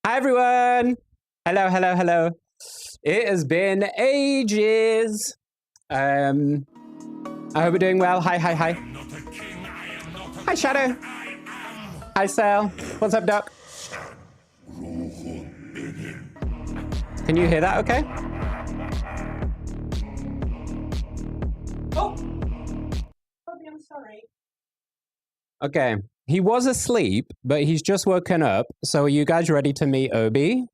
Hi, everyone. Hello, hello, hello. It has been ages. I hope you're doing well. Hi, hi, hi. Hi, Shadow. Hi, Sal. What's up, Doc? Can you hear that okay? Oh. Obie, I'm sorry. Okay. He was asleep, but he's just woken up. So are you guys ready to meet Obie?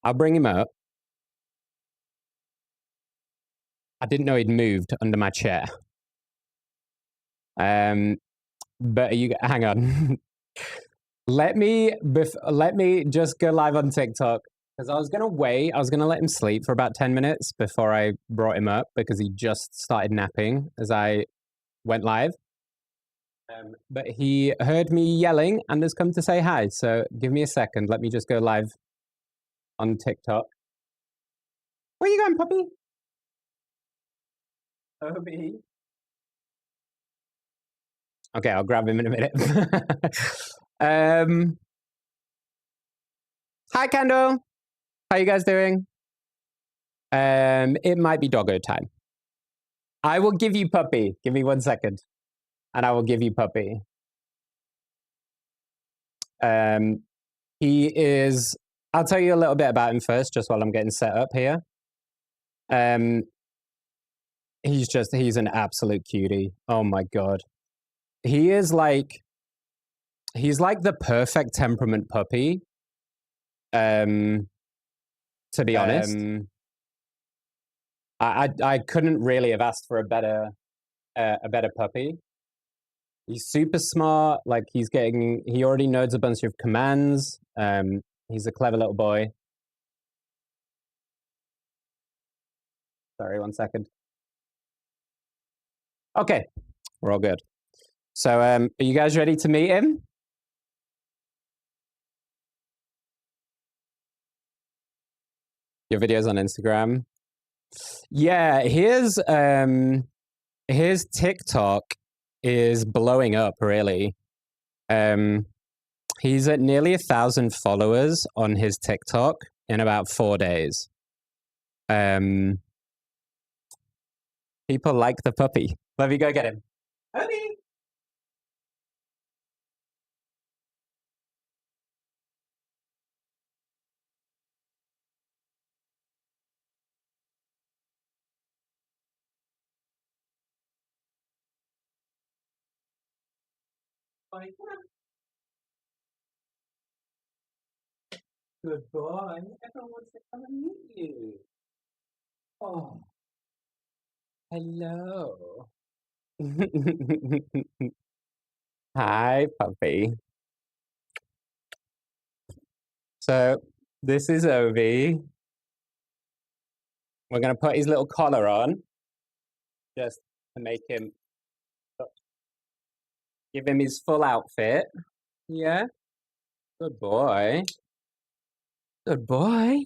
I'll bring him up. I didn't know he'd moved under my chair. But you hang on. let me just go live on TikTok because I was gonna wait. I was gonna let him sleep for about 10 minutes before I brought him up because he just started napping as I went live. But he heard me yelling and has come to say hi. So give me a second. Let me just go live on TikTok. Where are you going, puppy? Obie. Okay, I'll grab him in a minute. Hi, Kendall. How you guys doing? It might be doggo time. I will give you puppy. Give me 1 second. And I will give you puppy. He is, I'll tell you a little bit about him first, just while I'm getting set up here. He's an absolute cutie. Oh my God. He's like the perfect temperament puppy. To be honest. I couldn't really have asked for a better puppy. He's super smart. Like he already knows a bunch of commands. He's a clever little boy. Sorry, 1 second. Okay, we're all good. So, are you guys ready to meet him? Your videos on Instagram? Yeah, his TikTok is blowing up, really. He's at nearly 1,000 followers on his TikTok in about 4 days. People like the puppy. Let me go get him. Obie! Bye. Good boy. Everyone wants to come and meet you. Oh, hello. Hi, puppy. So this is Obie. We're going to put his little collar on just to make him, give him his full outfit. Yeah. Good boy. Good boy.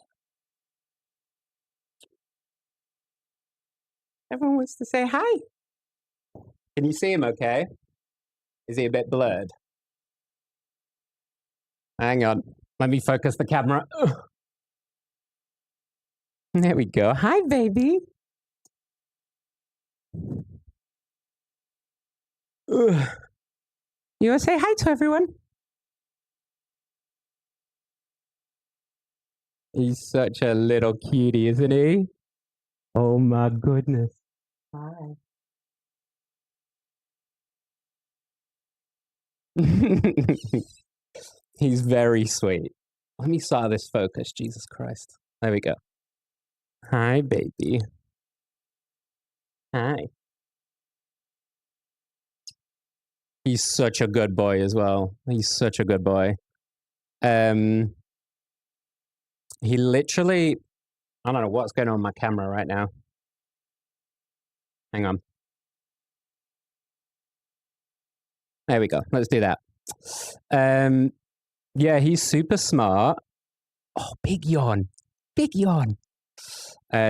Everyone wants to say hi. Can you see him okay? Is he a bit blurred? Hang on. Let me focus the camera. There we go. Hi, baby. You want to say hi to everyone? He's such a little cutie, isn't he? Oh my goodness. Hi. He's very sweet. Let me saw this focus. Jesus Christ. There we go. Hi, baby. Hi. He's such a good boy as well. He's such a good boy. He literally, I don't know what's going on with my camera right now. Hang on. There we go. Let's do that. Yeah, he's super smart. Oh, big yawn. Big yawn.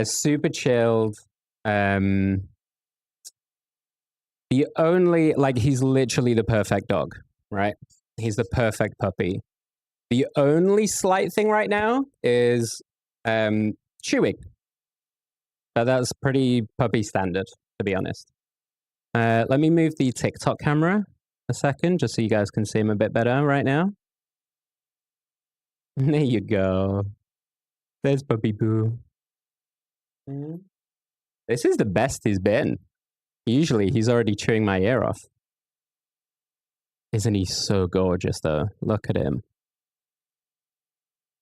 Super chilled. He's literally the perfect dog, right? He's the perfect puppy. The only slight thing right now is chewing. But that's pretty puppy standard, to be honest. Let me move the TikTok camera a second, just so you guys can see him a bit better right now. There you go. There's Puppy Boo. This is the best he's been. Usually he's already chewing my ear off. Isn't he so gorgeous, though? Look at him.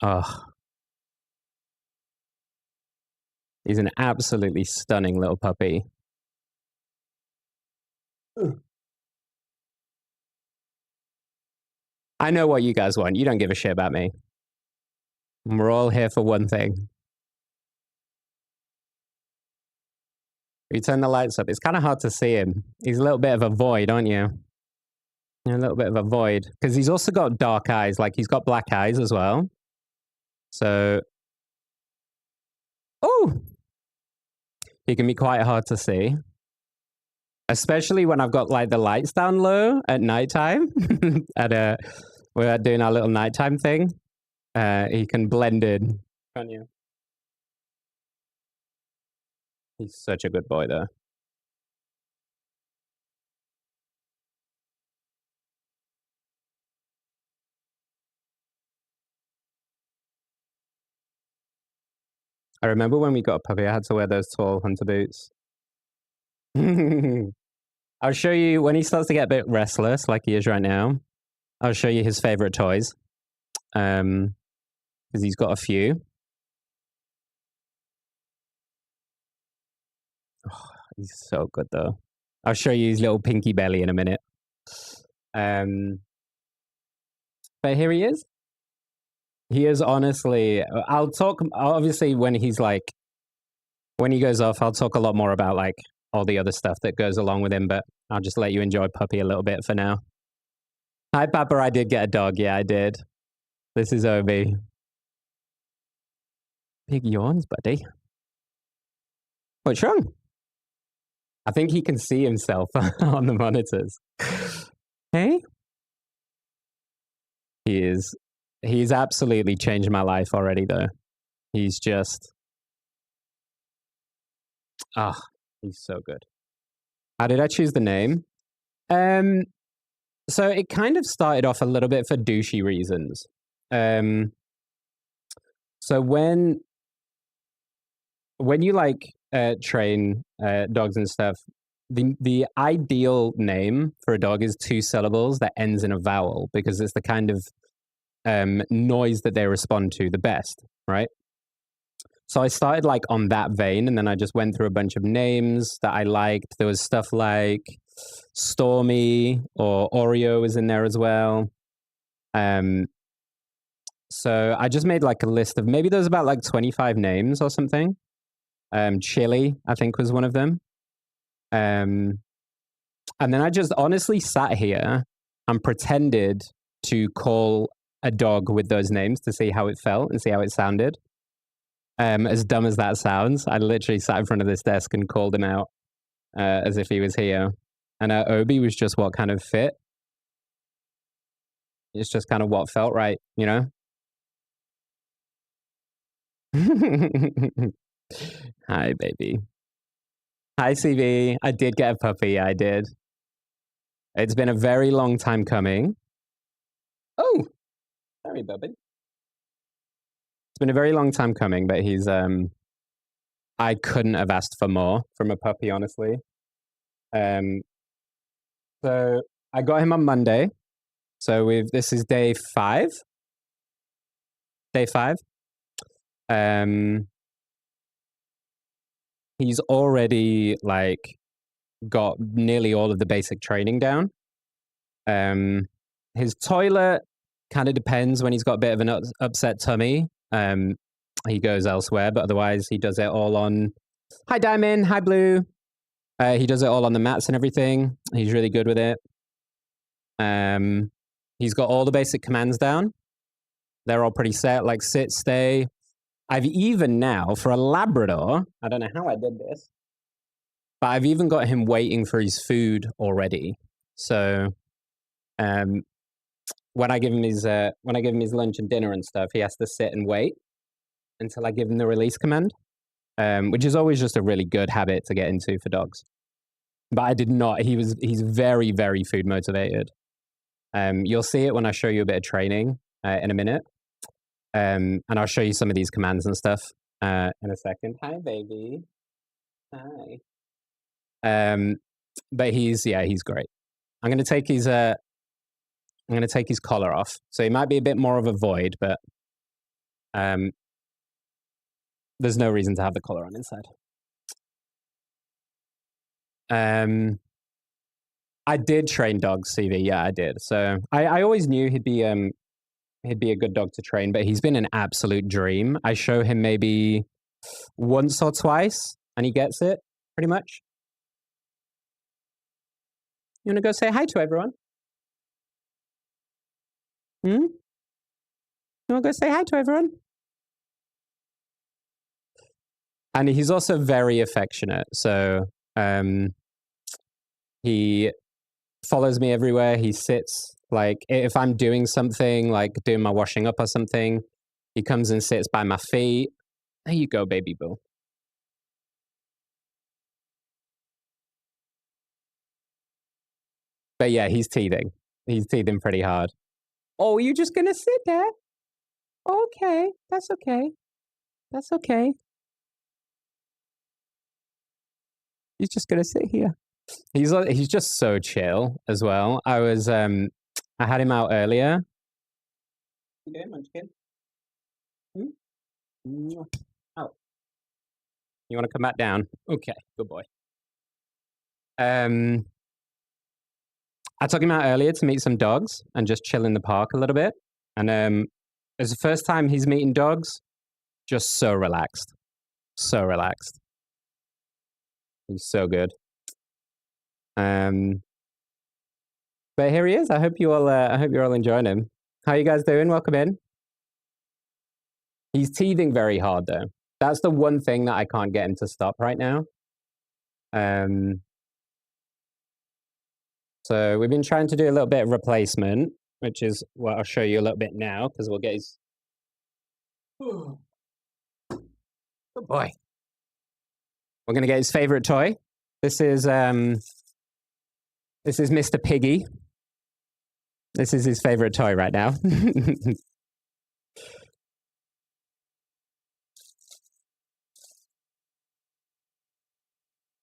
Oh. He's an absolutely stunning little puppy. I know what you guys want. You don't give a shit about me. We're all here for one thing. You turn the lights up. It's kind of hard to see him. He's a little bit of a void, aren't you? A little bit of a void. Because he's also got dark eyes. Like, he's got black eyes as well. So... Oh! He can be quite hard to see. Especially when I've got, like, the lights down low at nighttime. We're doing our little nighttime thing. He can blend in. Can't you? He's such a good boy, though. I remember when we got a puppy, I had to wear those tall hunter boots. I'll show you, when he starts to get a bit restless, like he is right now, I'll show you his favorite toys. Because he's got a few. Oh, he's so good, though. I'll show you his little pinky belly in a minute. But here he is. He is honestly, I'll talk, obviously, when he's like, when he goes off, I'll talk a lot more about like all the other stuff that goes along with him, but I'll just let you enjoy Puppy a little bit for now. Hi, Papa, I did get a dog. Yeah, I did. This is Obie. Big yawns, buddy. What's wrong? I think he can see himself on the monitors. Hey? He's absolutely changed my life already, though. He's just... he's so good. How did I choose the name? So it kind of started off a little bit for douchey reasons. So when you like train dogs and stuff, the ideal name for a dog is 2 syllables that ends in a vowel, because it's the kind of noise that they respond to the best, right? So I started like on that vein, and then I just went through a bunch of names that I liked. There was stuff like Stormy, or Oreo was in there as well. So I just made like a list of, maybe there's about like 25 names or something. Chili, I think, was one of them. And then I just honestly sat here and pretended to call a dog with those names to see how it felt and see how it sounded. As dumb as that sounds, I literally sat in front of this desk and called him out as if he was here. And Obie was just what kind of fit. It's just kind of what felt right, you know? Hi, baby. Hi, CV. I did get a puppy. I did. It's been a very long time coming. Oh, sorry, Bubby. It's been a very long time coming, but he's, I couldn't have asked for more from a puppy, honestly. So I got him on Monday. So this is day 5. Day 5. He's already like got nearly all of the basic training down. His toilet kind of depends. When he's got a bit of an upset tummy, he goes elsewhere, but otherwise he does it all on... Hi, Diamond. Hi, Blue. He does it all on the mats and everything. He's really good with it. He's got all the basic commands down. They're all pretty set, like sit, stay. I've even now, for a Labrador, I don't know how I did this, but I've even got him waiting for his food already. So when I give him his lunch and dinner and stuff, he has to sit and wait until I give him the release command, which is always just a really good habit to get into for dogs. But I did not. He's very, very food motivated. You'll see it when I show you a bit of training in a minute, and I'll show you some of these commands and stuff in a second. Hi, baby. Hi. But he's great. I'm gonna take his collar off, so he might be a bit more of a void, but there's no reason to have the collar on inside. I did train dogs, CV. Yeah, I did. So I always knew he'd be a good dog to train, but he's been an absolute dream. I show him maybe once or twice, and he gets it pretty much. You want to go say hi to everyone? You want to go say hi to everyone? And he's also very affectionate. So he follows me everywhere. He sits, like, if I'm doing something, like doing my washing up or something, he comes and sits by my feet. There you go, baby boo. But yeah, he's teething. He's teething pretty hard. Oh, you're just gonna sit there? Okay, that's okay. That's okay. He's just gonna sit here. He's just so chill as well. I had him out earlier. You doing, Munchkin? Oh, you want to come back down? Okay, good boy. I took him out earlier to meet some dogs and just chill in the park a little bit. And it's the first time he's meeting dogs. Just so relaxed, so relaxed. He's so good. But here he is. I hope you're all enjoying him. How you guys doing? Welcome in. He's teething very hard though. That's the one thing that I can't get him to stop right now. So we've been trying to do a little bit of replacement, which is what I'll show you a little bit now, because we'll get his. Good boy. We're gonna get his favorite toy. This is Mr. Piggy. This is his favorite toy right now.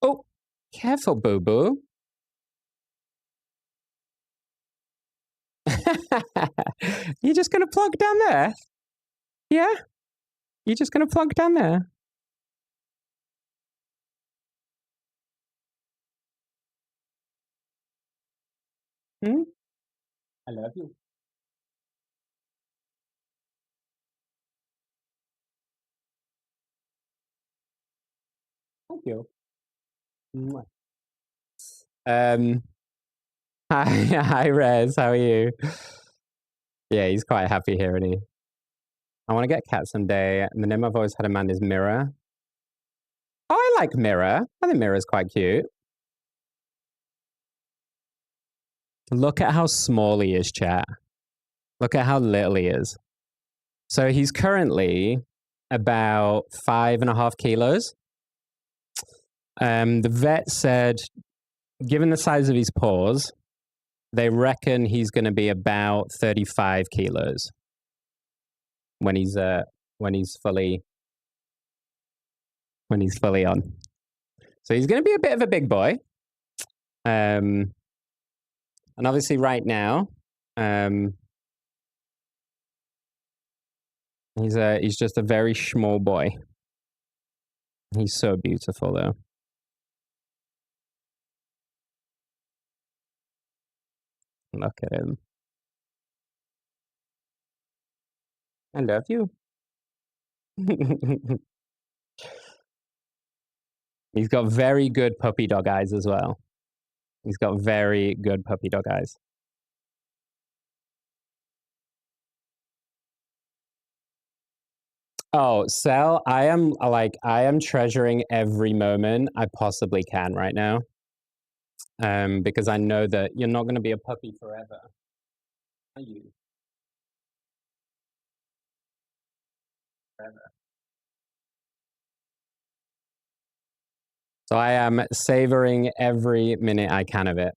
Oh, careful, boo-boo. You're just gonna plug down there? Yeah? You're just gonna plug down there? I love you. Thank you. Hi, Rez. How are you? Yeah, he's quite happy here, isn't he? I want to get a cat someday. And the name I've always had in mind is Mirror. Oh, I like Mirror. I think Mirror's quite cute. Look at how small he is, chat. Look at how little he is. So he's currently about 5.5 kilos. The vet said, given the size of his paws, they reckon he's going to be about 35 kilos when he's fully on. So he's going to be a bit of a big boy. And obviously right now, he's just a very small boy. He's so beautiful though. Look at him. I love you. He's got very good puppy dog eyes as well. He's got very good puppy dog eyes. Oh, Sel, I am treasuring every moment I possibly can right now. Because I know that you're not going to be a puppy forever. Are you? So I am savoring every minute I can of it.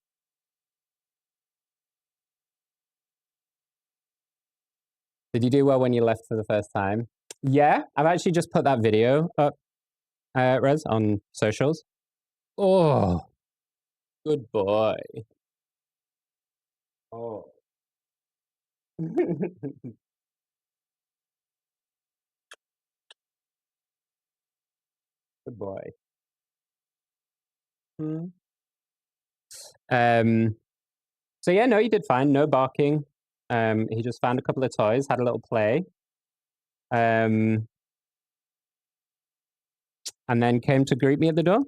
Did you do well when you left for the first time? Yeah, I've actually just put that video up, Rez, on socials. Oh, good boy. Oh. Good boy. Hmm. So yeah, no, he did fine. No barking. He just found a couple of toys, had a little play, and then came to greet me at the door.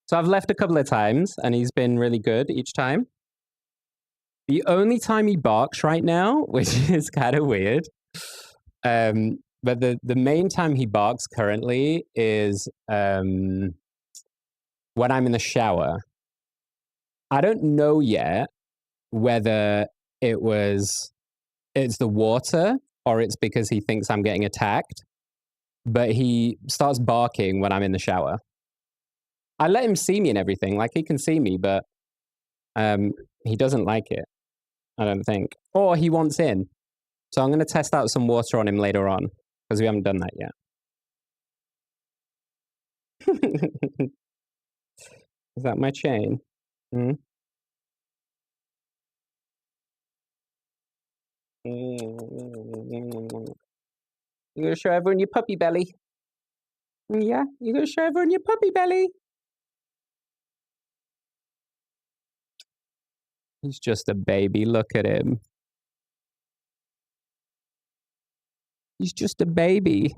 So I've left a couple of times, and he's been really good each time. The only time he barks right now, which is kind of weird, but the main time he barks currently is when I'm in the shower. I don't know yet whether it's the water or it's because he thinks I'm getting attacked, but he starts barking when I'm in the shower. I let him see me and everything, like he can see me, but he doesn't like it, I don't think. Or he wants in. So I'm going to test out some water on him later on because we haven't done that yet. Is that my chain? Mm? You gonna show everyone your puppy belly? Yeah, you gonna show everyone your puppy belly? He's just a baby. Look at him. He's just a baby.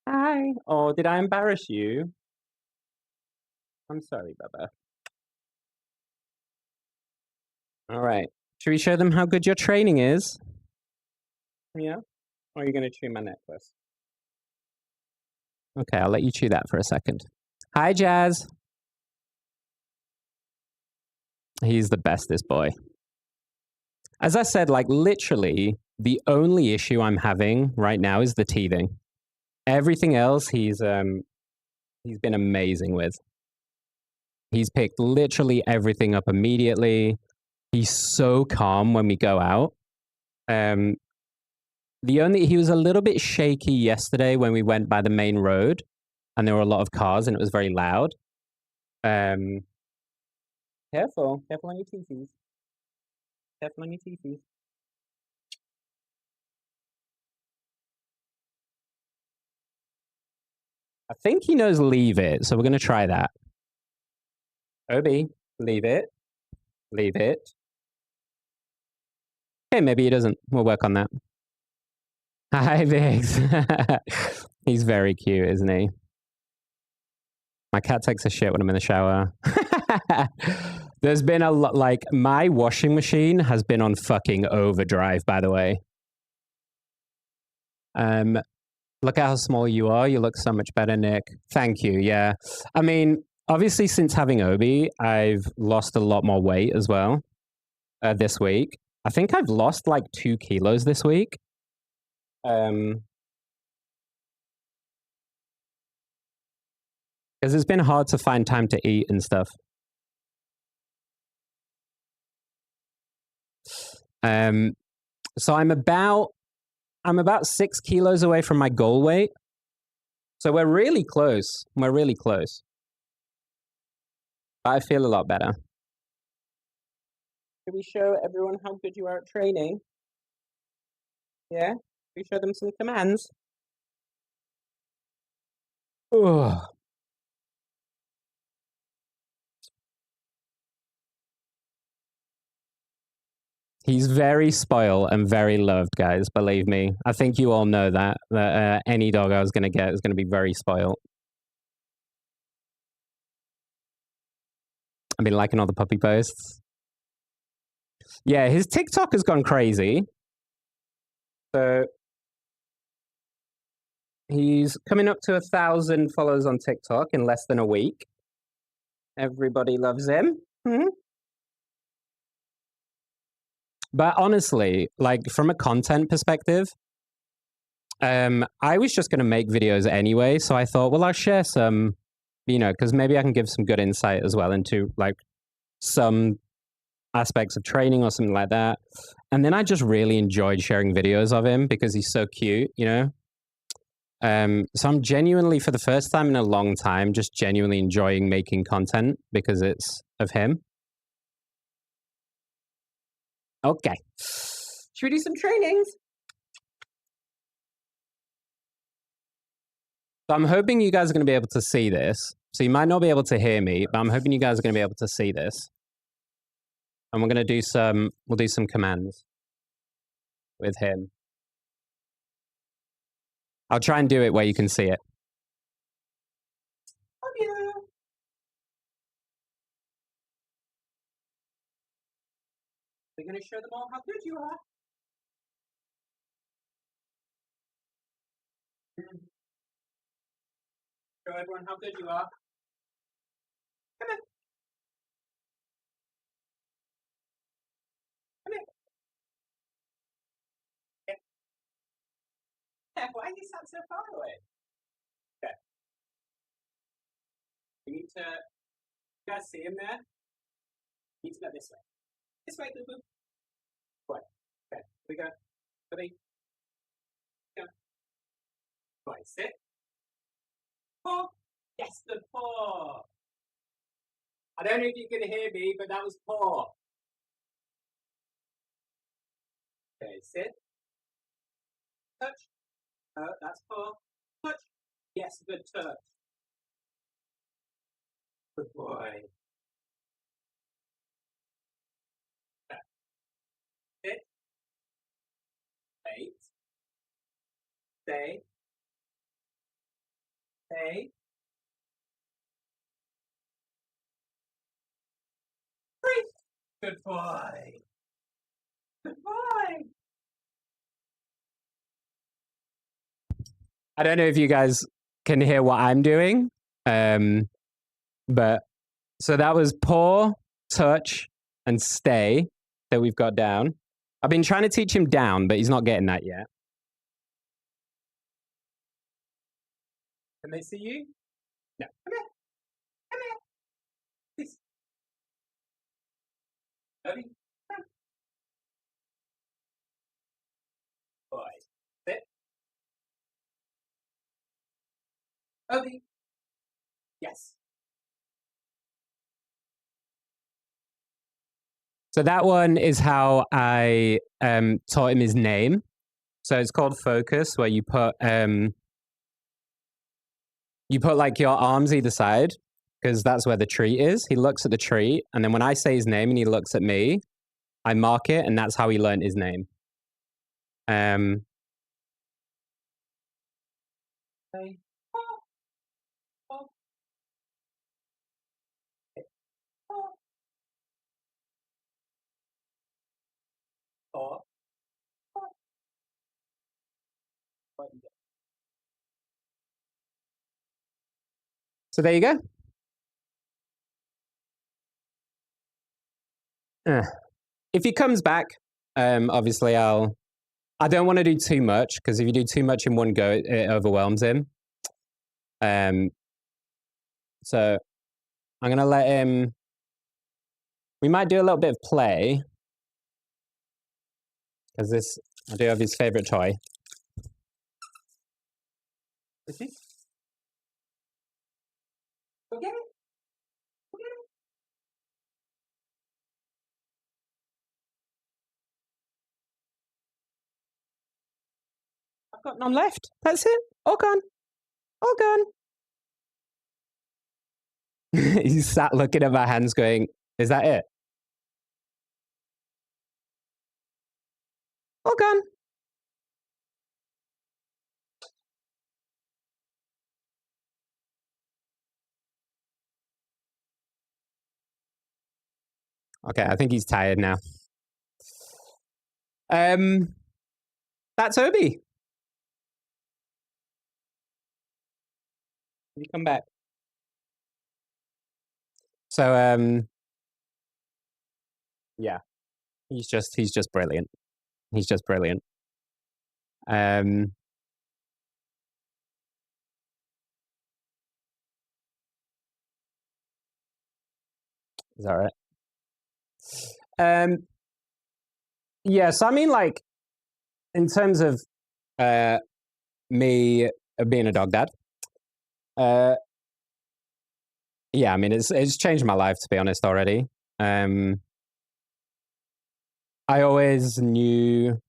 Hi. Oh, did I embarrass you? I'm sorry, Baba. All right. Should we show them how good your training is? Yeah? Or are you going to chew my necklace? Okay, I'll let you chew that for a second. Hi, Jazz. He's the bestest boy. As I said, like literally, the only issue I'm having right now is the teething. Everything else he's been amazing with. He's picked literally everything up immediately. He's so calm when we go out. He was a little bit shaky yesterday when we went by the main road and there were a lot of cars and it was very loud. Careful on your teethies. Careful on your teethies. I think he knows leave it, so we're going to try that. Obie, leave it. Leave it. Okay, maybe he doesn't. We'll work on that. Hi, Vix. He's very cute, isn't he? My cat takes a shit when I'm in the shower. There's been a lot, like, my washing machine has been on fucking overdrive, by the way. Look at how small you are. You look so much better, Nick. Thank you. Yeah. I mean, obviously, since having Obie, I've lost a lot more weight as well this week. I think I've lost like 2 kilos this week. Because it's been hard to find time to eat and stuff. So I'm about 6 kilos away from my goal weight. So we're really close. We're really close. But I feel a lot better. Should we show everyone how good you are at training? Yeah? We show them some commands. Ugh. He's very spoiled and very loved, guys. Believe me. I think you all know that any dog I was going to get is going to be very spoiled. I've been liking all the puppy posts. Yeah, his TikTok has gone crazy. So he's coming up to 1,000 followers on TikTok in less than a week. Everybody loves him. Mm-hmm. But honestly, like from a content perspective, I was just going to make videos anyway. So I thought, well, I'll share some, because maybe I can give some good insight as well into like some aspects of training or something like that. And then I just really enjoyed sharing videos of him because he's so cute. So I'm genuinely, for the first time in a long time, just genuinely enjoying making content because it's of him. Okay. Should we do some trainings? So I'm hoping you guys are going to be able to see this. So you might not be able to hear me, but I'm hoping you guys are going to be able to see this. And we'll do some commands with him. I'll try and do it where you can see it. Obie. We're going to show them all how good you are. Show everyone how good you are. Come on. Come here. Yeah, why you sound so far away? Okay. We need to. You guys see him there? You need to go this way. This way, boo boo. Good. Okay. Here we go. Ready? Go. Right. Sit. Paw. Yes, the paw. I don't know if you can hear me, but that was paw. Okay, sit. Touch. Oh, that's paw. Touch. Yes, good touch. Good boy. Okay. Sit. Wait. Stay. Stay. Breathe. Good boy. Good boy. I don't know if you guys can hear what I'm doing, but so that was paw, touch, and stay that we've got down. I've been trying to teach him down, but he's not getting that yet. Can they see you? No. Come here. Come here. Please. Obie. Come. Boy. Sit. Obie. Yes. So that one is how I taught him his name. So it's called focus, where you put like your arms either side, because that's where the tree is. He looks at the tree, and then when I say his name and he looks at me, I mark it, and that's how he learned his name. Say, paw, paw, paw, paw, paw. So there you go. If he comes back, obviously I don't want to do too much, because if you do too much in one go, it overwhelms him. So I'm gonna let him. We might do a little bit of play, because I do have his favorite toy. Is he? Go get it. Go get it. I've got none left. That's it. All gone. All gone. He's sat looking at my hands going, is that it? All gone. Okay, I think he's tired now. That's Obie. You come back. So yeah. He's just brilliant. He's just brilliant. Is that right? Yes, I mean, like, in terms of me being a dog dad, yeah, I mean, it's changed my life, to be honest, already. I always knew,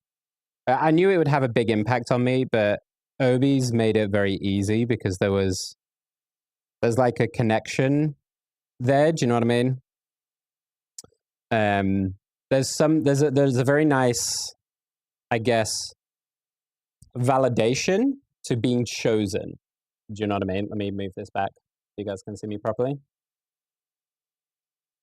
I knew it would have a big impact on me, but Obie's made it very easy because there's like a connection there. Do you know what I mean? There's a very nice, I guess, validation to being chosen. Do you know what I mean? Let me move this back so you guys can see me properly.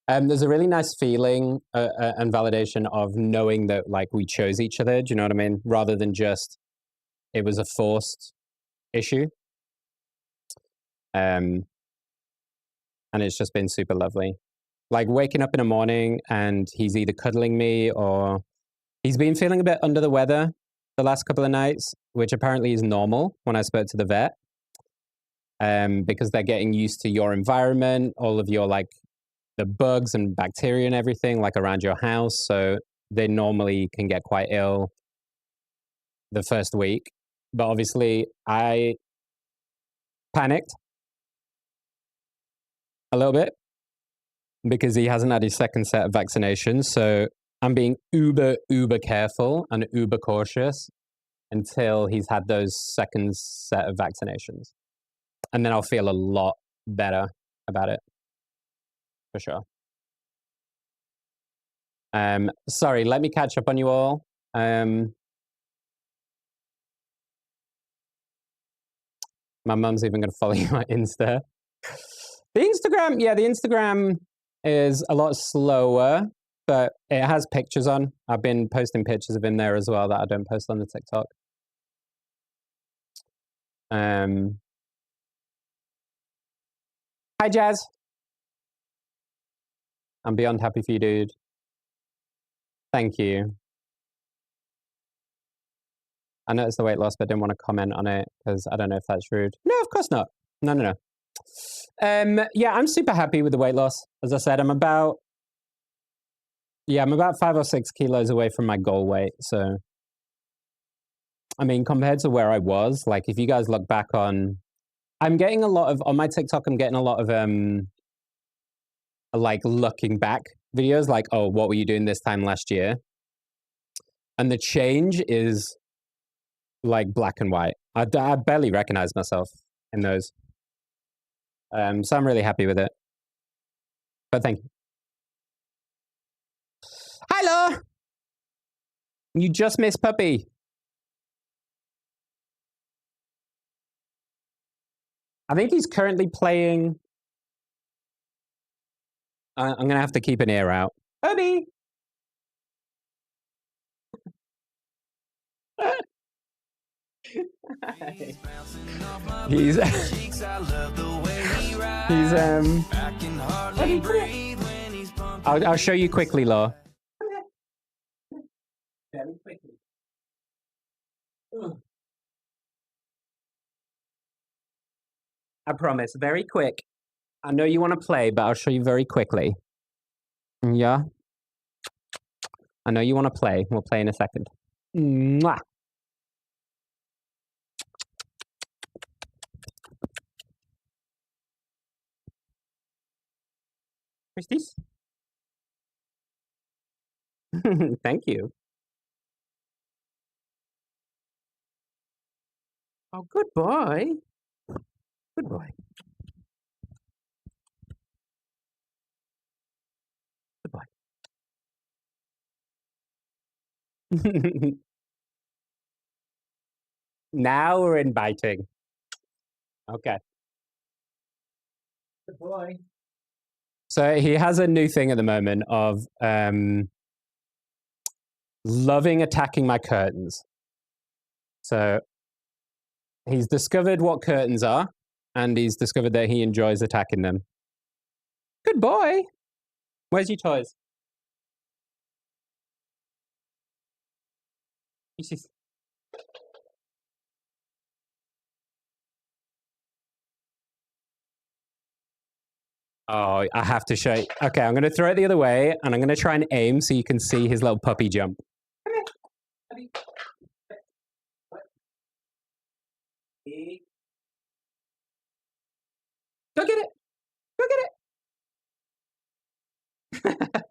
There's a really nice feeling and validation of knowing that like we chose each other. Do you know what I mean? Rather than just it was a forced issue. And it's just been super lovely. Like waking up in the morning and he's either cuddling me or he's been feeling a bit under the weather the last couple of nights, which apparently is normal when I spoke to the vet. Because they're getting used to your environment, all of your like the bugs and bacteria and everything like around your house. So they normally can get quite ill the first week. But obviously I panicked a little bit because he hasn't had his second set of vaccinations. So I'm being uber careful and uber cautious until he's had those second set of vaccinations. And then I'll feel a lot better about it. For sure. Sorry, let me catch up on you all. My mum's even going to follow you on Insta. The Instagram is a lot slower, but it has pictures on. I've been posting pictures of him there as well that I don't post on the TikTok. Hi, Jazz. I'm beyond happy for you, dude. Thank you. I noticed the weight loss, but didn't want to comment on it because I don't know if that's rude. No, of course not. No. Yeah, I'm super happy with the weight loss. As I said, I'm about 5 or 6 kilos away from my goal weight. So, I mean, compared to where I was, like if you guys look back on, I'm getting a lot of, on my TikTok, I'm getting a lot of like looking back videos like, oh, what were you doing this time last year? And the change is like black and white. I barely recognize myself in those. So I'm really happy with it. But thank you. Hi, Law. You just missed Puppy. I think he's currently playing. I'm going to have to keep an ear out. Obie! he's I'll show you quickly, Law. Very quickly. I promise, very quick. I know you want to play, but I'll show you very quickly. Yeah? I know you want to play. We'll play in a second. Mwah. Christie's? Thank you. Oh, good boy. Good boy. Good boy. Now we're in biting. Okay. Good boy. So he has a new thing at the moment of loving attacking my curtains. So he's discovered what curtains are, and he's discovered that he enjoys attacking them. Good boy. Where's your toys? Oh, I have to show you. Okay, I'm going to throw it the other way, and I'm going to try and aim so you can see his little puppy jump. Go get it! Go get it!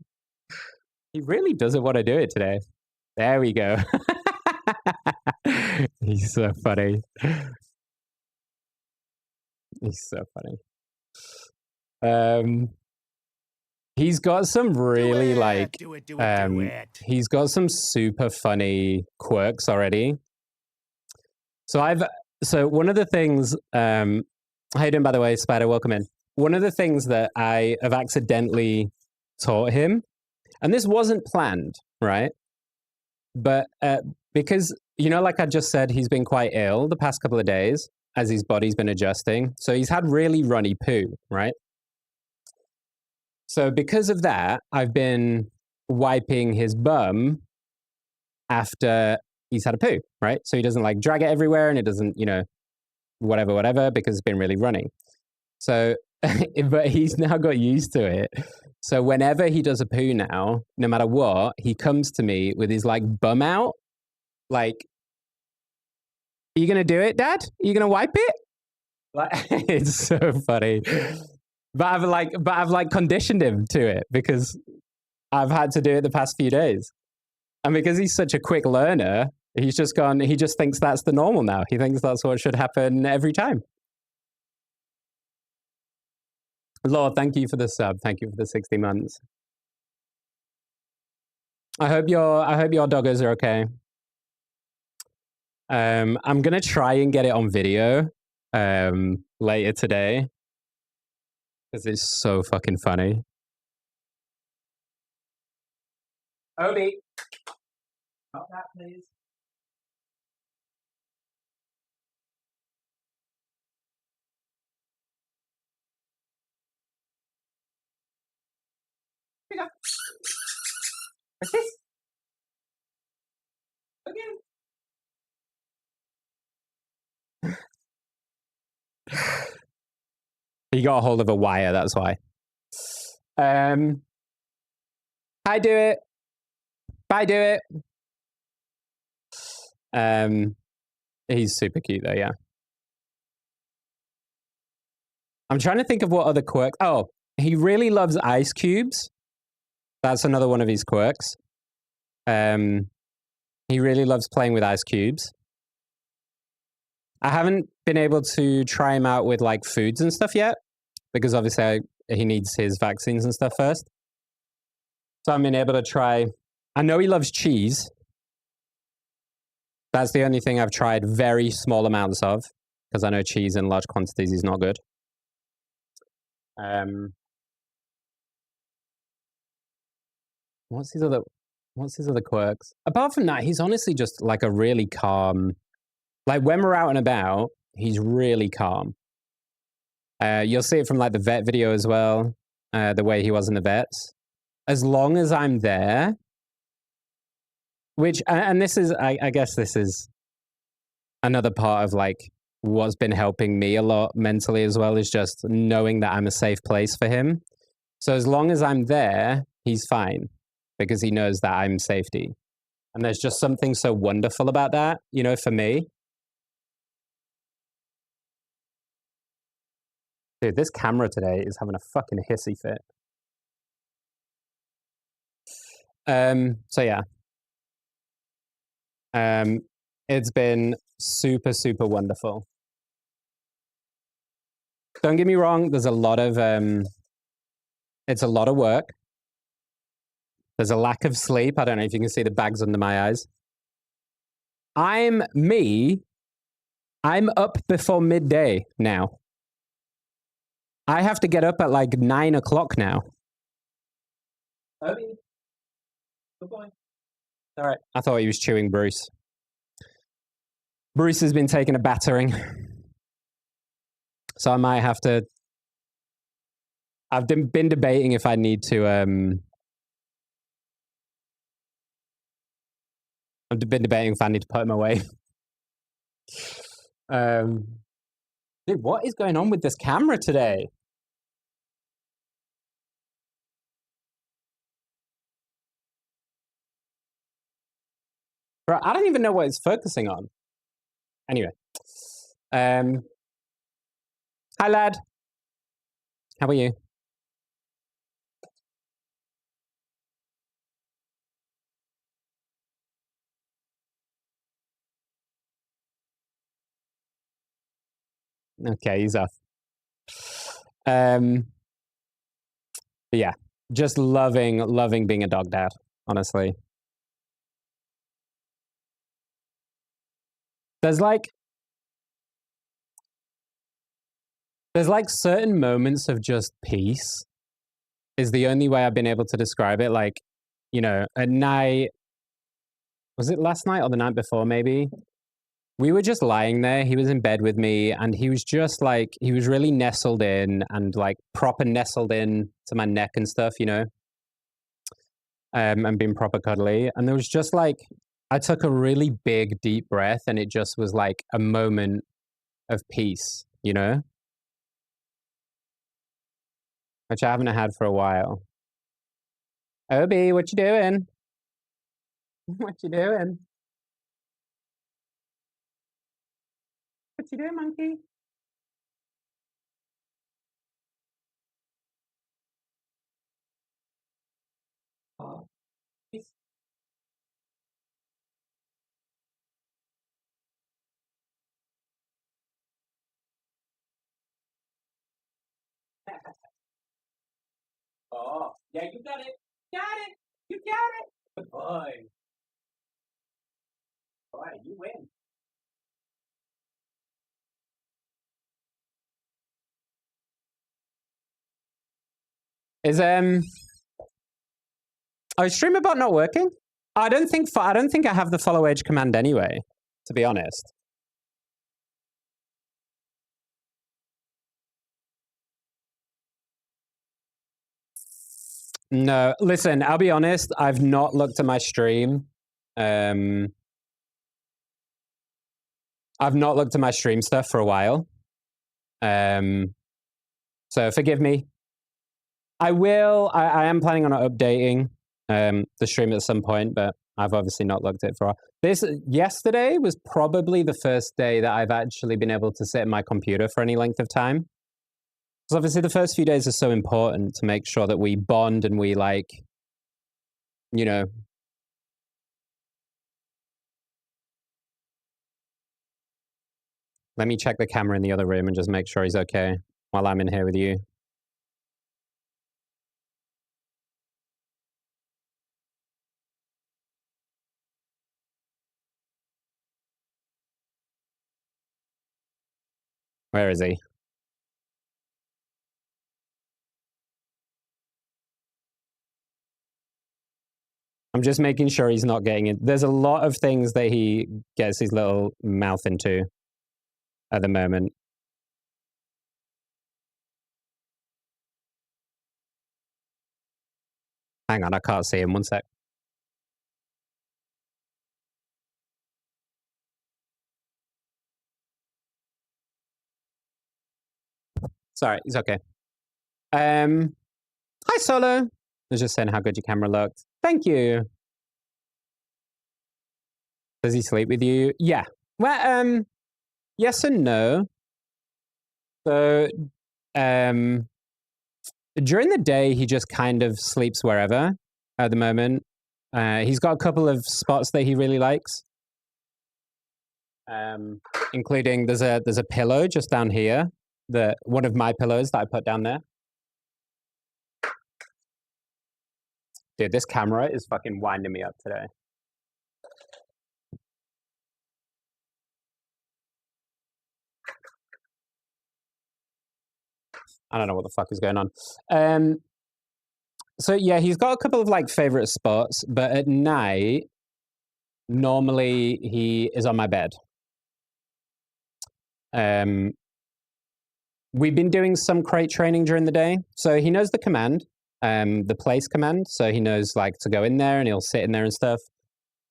He really doesn't want to do it today. There we go. He's so funny. He's so funny. He's got some really he's got some super funny quirks already. So one of the things, how you doing, by the way, Spider? Welcome in. One of the things that I have accidentally taught him, and this wasn't planned, right? But because, like I just said, he's been quite ill the past couple of days as his body's been adjusting. So he's had really runny poo, right? So because of that, I've been wiping his bum after he's had a poo, right? So he doesn't like drag it everywhere and it doesn't, whatever, because it's been really runny. So, but he's now got used to it. So whenever he does a poo now, no matter what, he comes to me with his like bum out. Like, are you going to do it, Dad? Are you going to wipe it? Like, it's so funny. But I've conditioned him to it because I've had to do it the past few days. And because he's such a quick learner, he just thinks that's the normal now. He thinks that's what should happen every time. Lord, thank you for the sub. Thank you for the 60 months. I hope your doggos are okay. I'm gonna try and get it on video later today because it's so fucking funny. Obie, stop that, please. Here we go. What's this? Again. He got a hold of a wire, that's why. Hi, do it. Bye, do it. He's super cute though, yeah. I'm trying to think of what other quirks. Oh, he really loves ice cubes. That's another one of his quirks. He really loves playing with ice cubes. I haven't been able to try him out with like foods and stuff yet because obviously he needs his vaccines and stuff first. So I've been able to try. I know he loves cheese. That's the only thing I've tried very small amounts of because I know cheese in large quantities is not good. What's his other quirks? Apart from that, he's honestly just like a really calm. Like when we're out and about, he's really calm. You'll see it from like the vet video as well, the way he was in the vets. As long as I'm there, and this is, I guess this is another part of like what's been helping me a lot mentally as well, is just knowing that I'm a safe place for him. So as long as I'm there, he's fine because he knows that I'm safety. And there's just something so wonderful about that, for me. Dude, this camera today is having a fucking hissy fit. So yeah. It's been super, super wonderful. Don't get me wrong, there's a lot of it's a lot of work. There's a lack of sleep. I don't know if you can see the bags under my eyes. I'm up before midday now. I have to get up at like 9 o'clock now. Obie. Good boy. All right. I thought he was chewing Bruce. Bruce has been taking a battering. So I might have to. I've been debating if I need to. I'm I've been debating if I need to put him away. Dude, what is going on with this camera today? Bro, I don't even know what it's focusing on. Anyway. Hi, lad. How are you? Okay, he's off. But yeah, just loving being a dog dad, honestly. There's like certain moments of just peace is the only way I've been able to describe it. Like, you know, at night, was it last night or the night before maybe? We were just lying there. He was in bed with me and he was just like, he was really nestled in and like proper nestled in to my neck and stuff, you know, and being proper cuddly. And there was just like, I took a really big, deep breath and it just was like a moment of peace, you know, which I haven't had for a while. Obie, what you doing? What you doing? What you doing, monkey? Oh, oh, yeah, you got it. Got it. You got it. Good boy. Boy, you win. Is oh, is StreamerBot not working? I don't think I have the follow age command anyway, to be honest. No, listen, I'll be honest, I've not looked at my stream. I've not looked at my stream stuff for a while. So forgive me. I will. I am planning on updating the stream at some point, but I've obviously not looked at it for a while. This yesterday was probably the first day that I've actually been able to sit at my computer for any length of time. Because obviously the first few days are so important to make sure that we bond and we like, you know. Let me check the camera in the other room and just make sure he's okay while I'm in here with you. Where is he? I'm just making sure he's not getting it. There's a lot of things that he gets his little mouth into at the moment. Hang on, I can't see him. One sec. Sorry, it's okay. Hi, Solo. I was just saying how good your camera looked. Thank you. Does he sleep with you? Yeah. Well, yes and no. So, during the day, he just kind of sleeps wherever at the moment. He's got a couple of spots that he really likes, including there's a pillow just down here, one of my pillows that I put down there. Dude, this camera is fucking winding me up today. I don't know what the fuck is going on. So yeah, he's got a couple of like favorite spots, but at night, normally he is on my bed. We've been doing some crate training during the day, so he knows the command, the place command. So he knows like to go in there and he'll sit in there and stuff.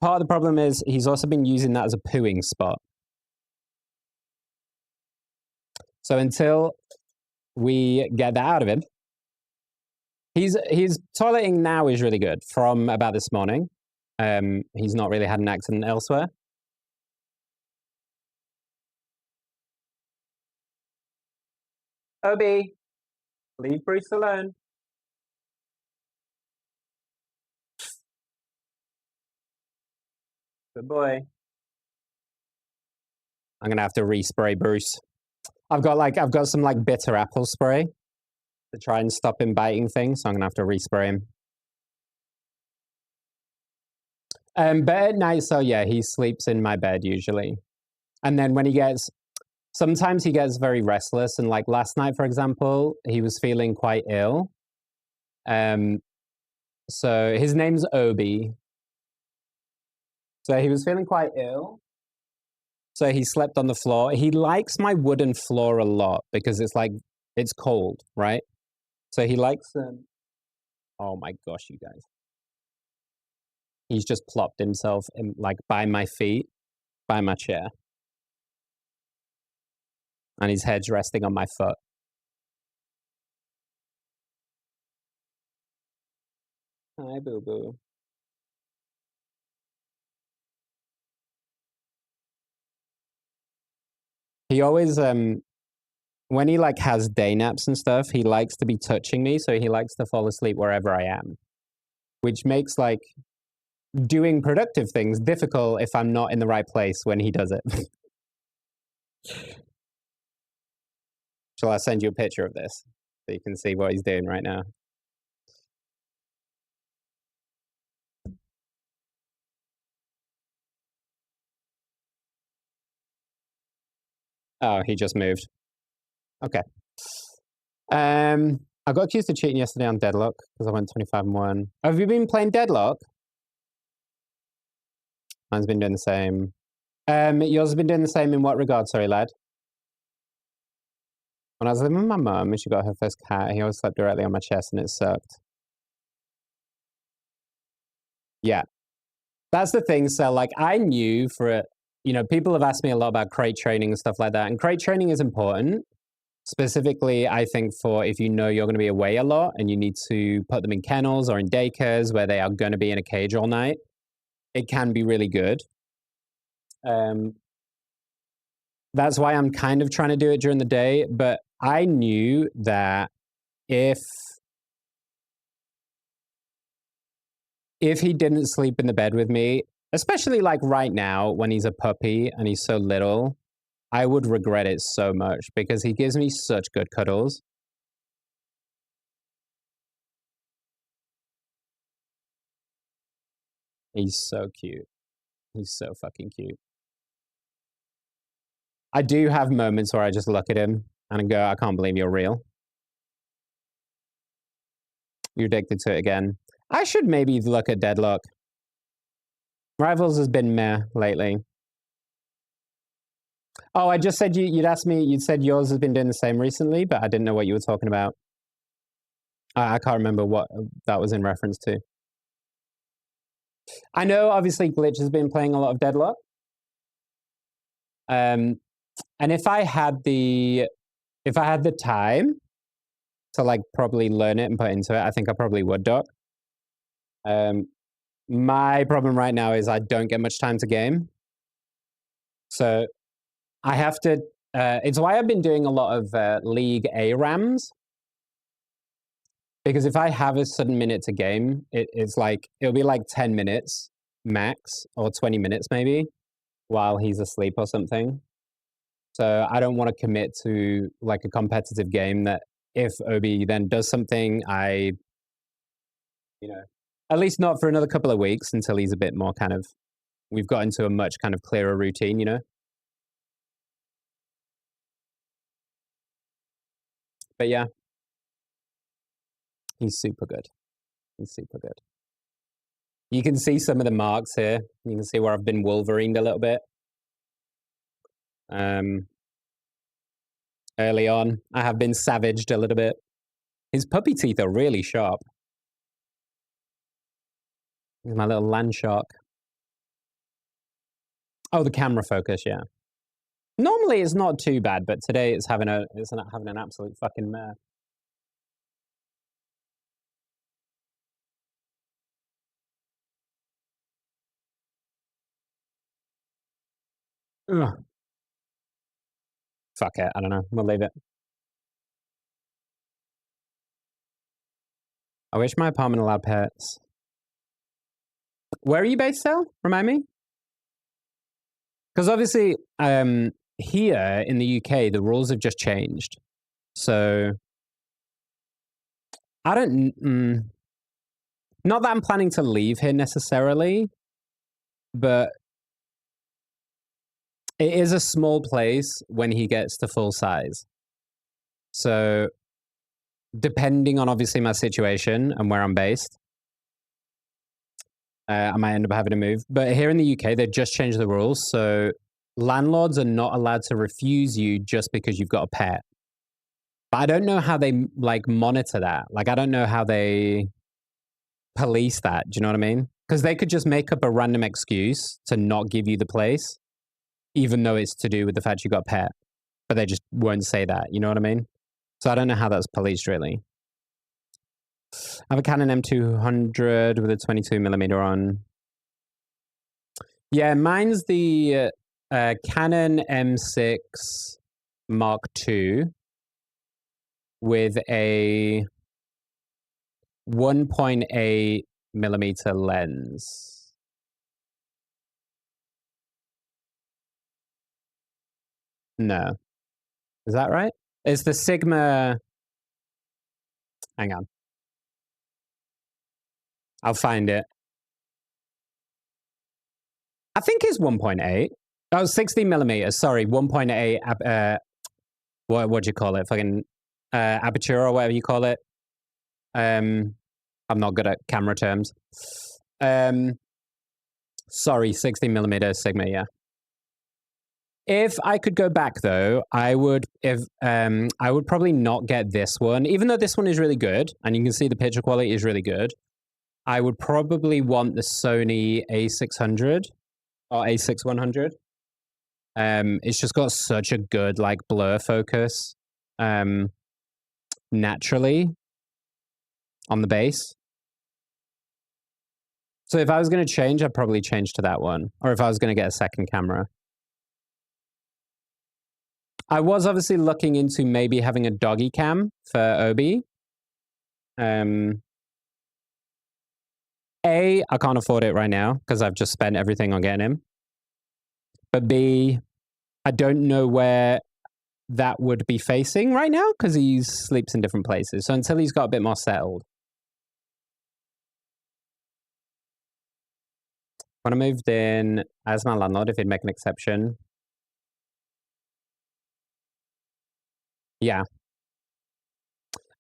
part of the problem is he's also been using that as a pooing spot. So until we get that out of him, he's toileting now is really good from about this morning. He's not really had an accident elsewhere. Obie, leave Bruce alone. Good boy. I'm gonna have to respray Bruce. I've got some like bitter apple spray to try and stop him biting things, so I'm gonna have to respray him. But at night, so yeah, he sleeps in my bed usually. And then when sometimes he gets very restless. And like last night, for example, he was feeling quite ill. So his name's Obie. So he was feeling quite ill. So he slept on the floor. He likes my wooden floor a lot because it's cold, right? So he likes oh my gosh, you guys. He's just plopped himself in, like by my feet, by my chair. And his head's resting on my foot. Hi, boo-boo. He always, when he like has day naps and stuff, he likes to be touching me. So he likes to fall asleep wherever I am, which makes like doing productive things difficult if I'm not in the right place when he does it. Shall I send you a picture of this so you can see what he's doing right now? Oh, he just moved. Okay. I got accused of cheating yesterday on Deadlock because I went 25-1. Have you been playing Deadlock? Mine's been doing the same. Yours has been doing the same in what regard? Sorry, lad. When I was living with my mum and she got her first cat, he always slept directly on my chest and it sucked. Yeah. That's the thing. So, like, I knew people have asked me a lot about crate training and stuff like that. And crate training is important. Specifically, I think for if you know you're going to be away a lot and you need to put them in kennels or in daycares where they are going to be in a cage all night, it can be really good. That's why I'm kind of trying to do it during the day. But I knew that if he didn't sleep in the bed with me, especially like right now when he's a puppy and he's so little, I would regret it so much because he gives me such good cuddles. He's so cute. He's so fucking cute. I do have moments where I just look at him and go, I can't believe you're real. You're addicted to it again. I should maybe look at Deadlock. Rivals has been meh lately. Oh, I just said you'd asked me, you'd said yours has been doing the same recently, but I didn't know what you were talking about. I can't remember what that was in reference to. I know, obviously, Glitch has been playing a lot of Deadlock. And if I had the time to like probably learn it and put into it, I think I probably would, Doc. My problem right now is I don't get much time to game. So I have to, it's why I've been doing a lot of League ARAMs. Because if I have a sudden minute to game, it'll be like 10 minutes max or 20 minutes maybe while he's asleep or something. So I don't want to commit to like a competitive game that if Obie then does something, at least not for another couple of weeks until he's a bit more kind of, we've got into a much kind of clearer routine, you know? But yeah, he's super good. He's super good. You can see some of the marks here. You can see where I've been Wolverined a little bit. Early on, I have been savaged a little bit. His puppy teeth are really sharp. He's my little land shark. Oh, the camera focus, yeah. Normally it's not too bad, but today it's having an absolute fucking mare. Ugh. Fuck it, I don't know. We'll leave it. I wish my apartment allowed pets. Where are you based, Sal? Remind me? Because obviously, here in the UK, the rules have just changed. So I don't. Not that I'm planning to leave here necessarily, but it is a small place when he gets to full size. So depending on obviously my situation and where I'm based, I might end up having to move. But here in the UK, they've just changed the rules. So landlords are not allowed to refuse you just because you've got a pet. But I don't know how they like monitor that. Like, I don't know how they police that. Do you know what I mean? Because they could just make up a random excuse to not give you the place, even though it's to do with the fact you got a pet. But they just won't say that. You know what I mean? So I don't know how that's policed really. I have a Canon M200 with a 22mm on. Yeah, mine's the Canon M6 Mark II with a 1.8mm lens. No. Is that right? It's the Sigma. Hang on. I'll find it. I think it's 1.8. Oh, 60mm. Sorry, 1.8. What do you call it? Fucking aperture or whatever you call it. I'm not good at camera terms. Sorry, 60mm Sigma. Yeah. If I could go back though, I would probably not get this one, even though this one is really good and you can see the picture quality is really good. I would probably want the Sony A600 or A6100. It's just got such a good like blur focus naturally on the base. So if I was going to change, I'd probably change to that one. Or if I was going to get a second camera. I was obviously looking into maybe having a doggy cam for Obie. A, I can't afford it right now because I've just spent everything on getting him. But B, I don't know where that would be facing right now because he sleeps in different places. So until he's got a bit more settled. When I moved in as my landlord, if he'd make an exception. Yeah.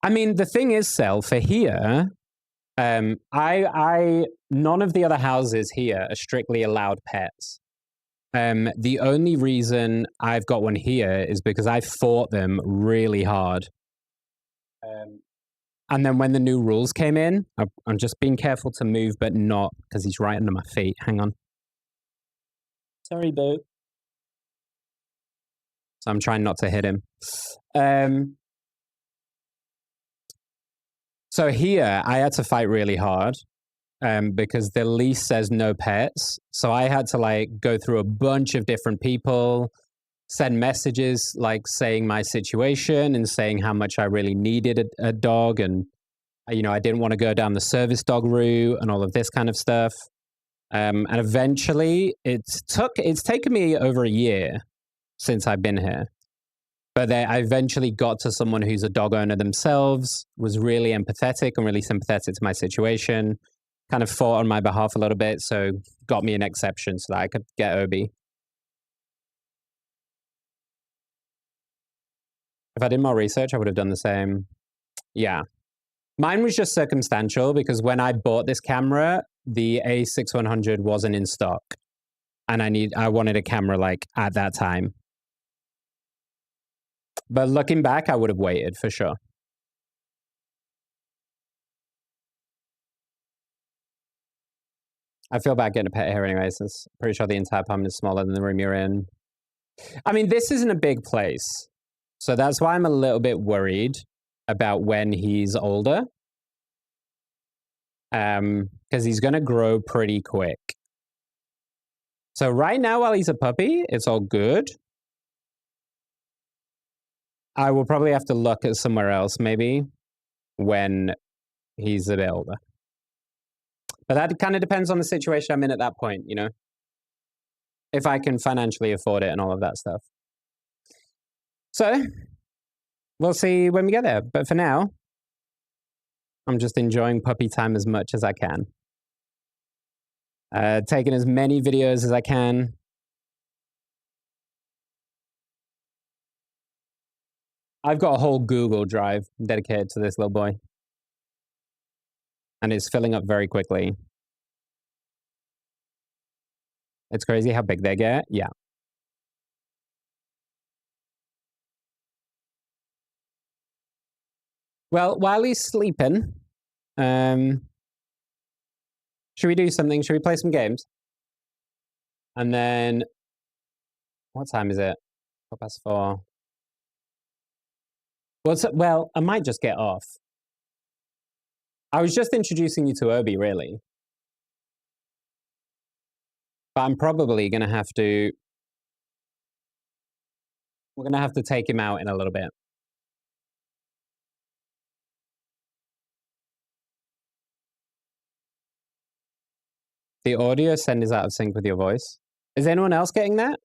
I mean, the thing is, Sel, for here, none of the other houses here are strictly allowed pets. The only reason I've got one here is because I fought them really hard. And then when the new rules came in, I'm just being careful to move, but not because he's right under my feet. Hang on. Sorry, boo. So I'm trying not to hit him. So here, I had to fight really hard because the lease says no pets. So I had to like go through a bunch of different people, send messages like saying my situation and saying how much I really needed a dog. And, you know, I didn't want to go down the service dog route and all of this kind of stuff. And eventually it's taken me over a year since I've been here. But I eventually got to someone who's a dog owner themselves, was really empathetic and really sympathetic to my situation, kind of fought on my behalf a little bit, so got me an exception so that I could get Obie. If I did more research, I would have done the same. Yeah. Mine was just circumstantial because when I bought this camera, the A6100 wasn't in stock. And I wanted a camera like at that time. But looking back, I would have waited for sure. I feel bad getting a pet here anyway, since I'm pretty sure the entire apartment is smaller than the room you're in. I mean, this isn't a big place, so that's why I'm a little bit worried about when he's older. Because he's going to grow pretty quick. So right now, while he's a puppy, it's all good. I will probably have to look at somewhere else, maybe, when he's a bit older. But that kind of depends on the situation I'm in at that point, you know? If I can financially afford it and all of that stuff. So, we'll see when we get there. But for now, I'm just enjoying puppy time as much as I can. Taking as many videos as I can. I've got a whole Google Drive dedicated to this little boy. And it's filling up very quickly. It's crazy how big they get. Yeah. Well, while he's sleeping, should we do something? Should we play some games? And then, what time is it? 4:04. Well, I might just get off. I was just introducing you to Obie, really. But I'm probably going to have to... We're going to have to take him out in a little bit. The audio send is out of sync with your voice. Is anyone else getting that?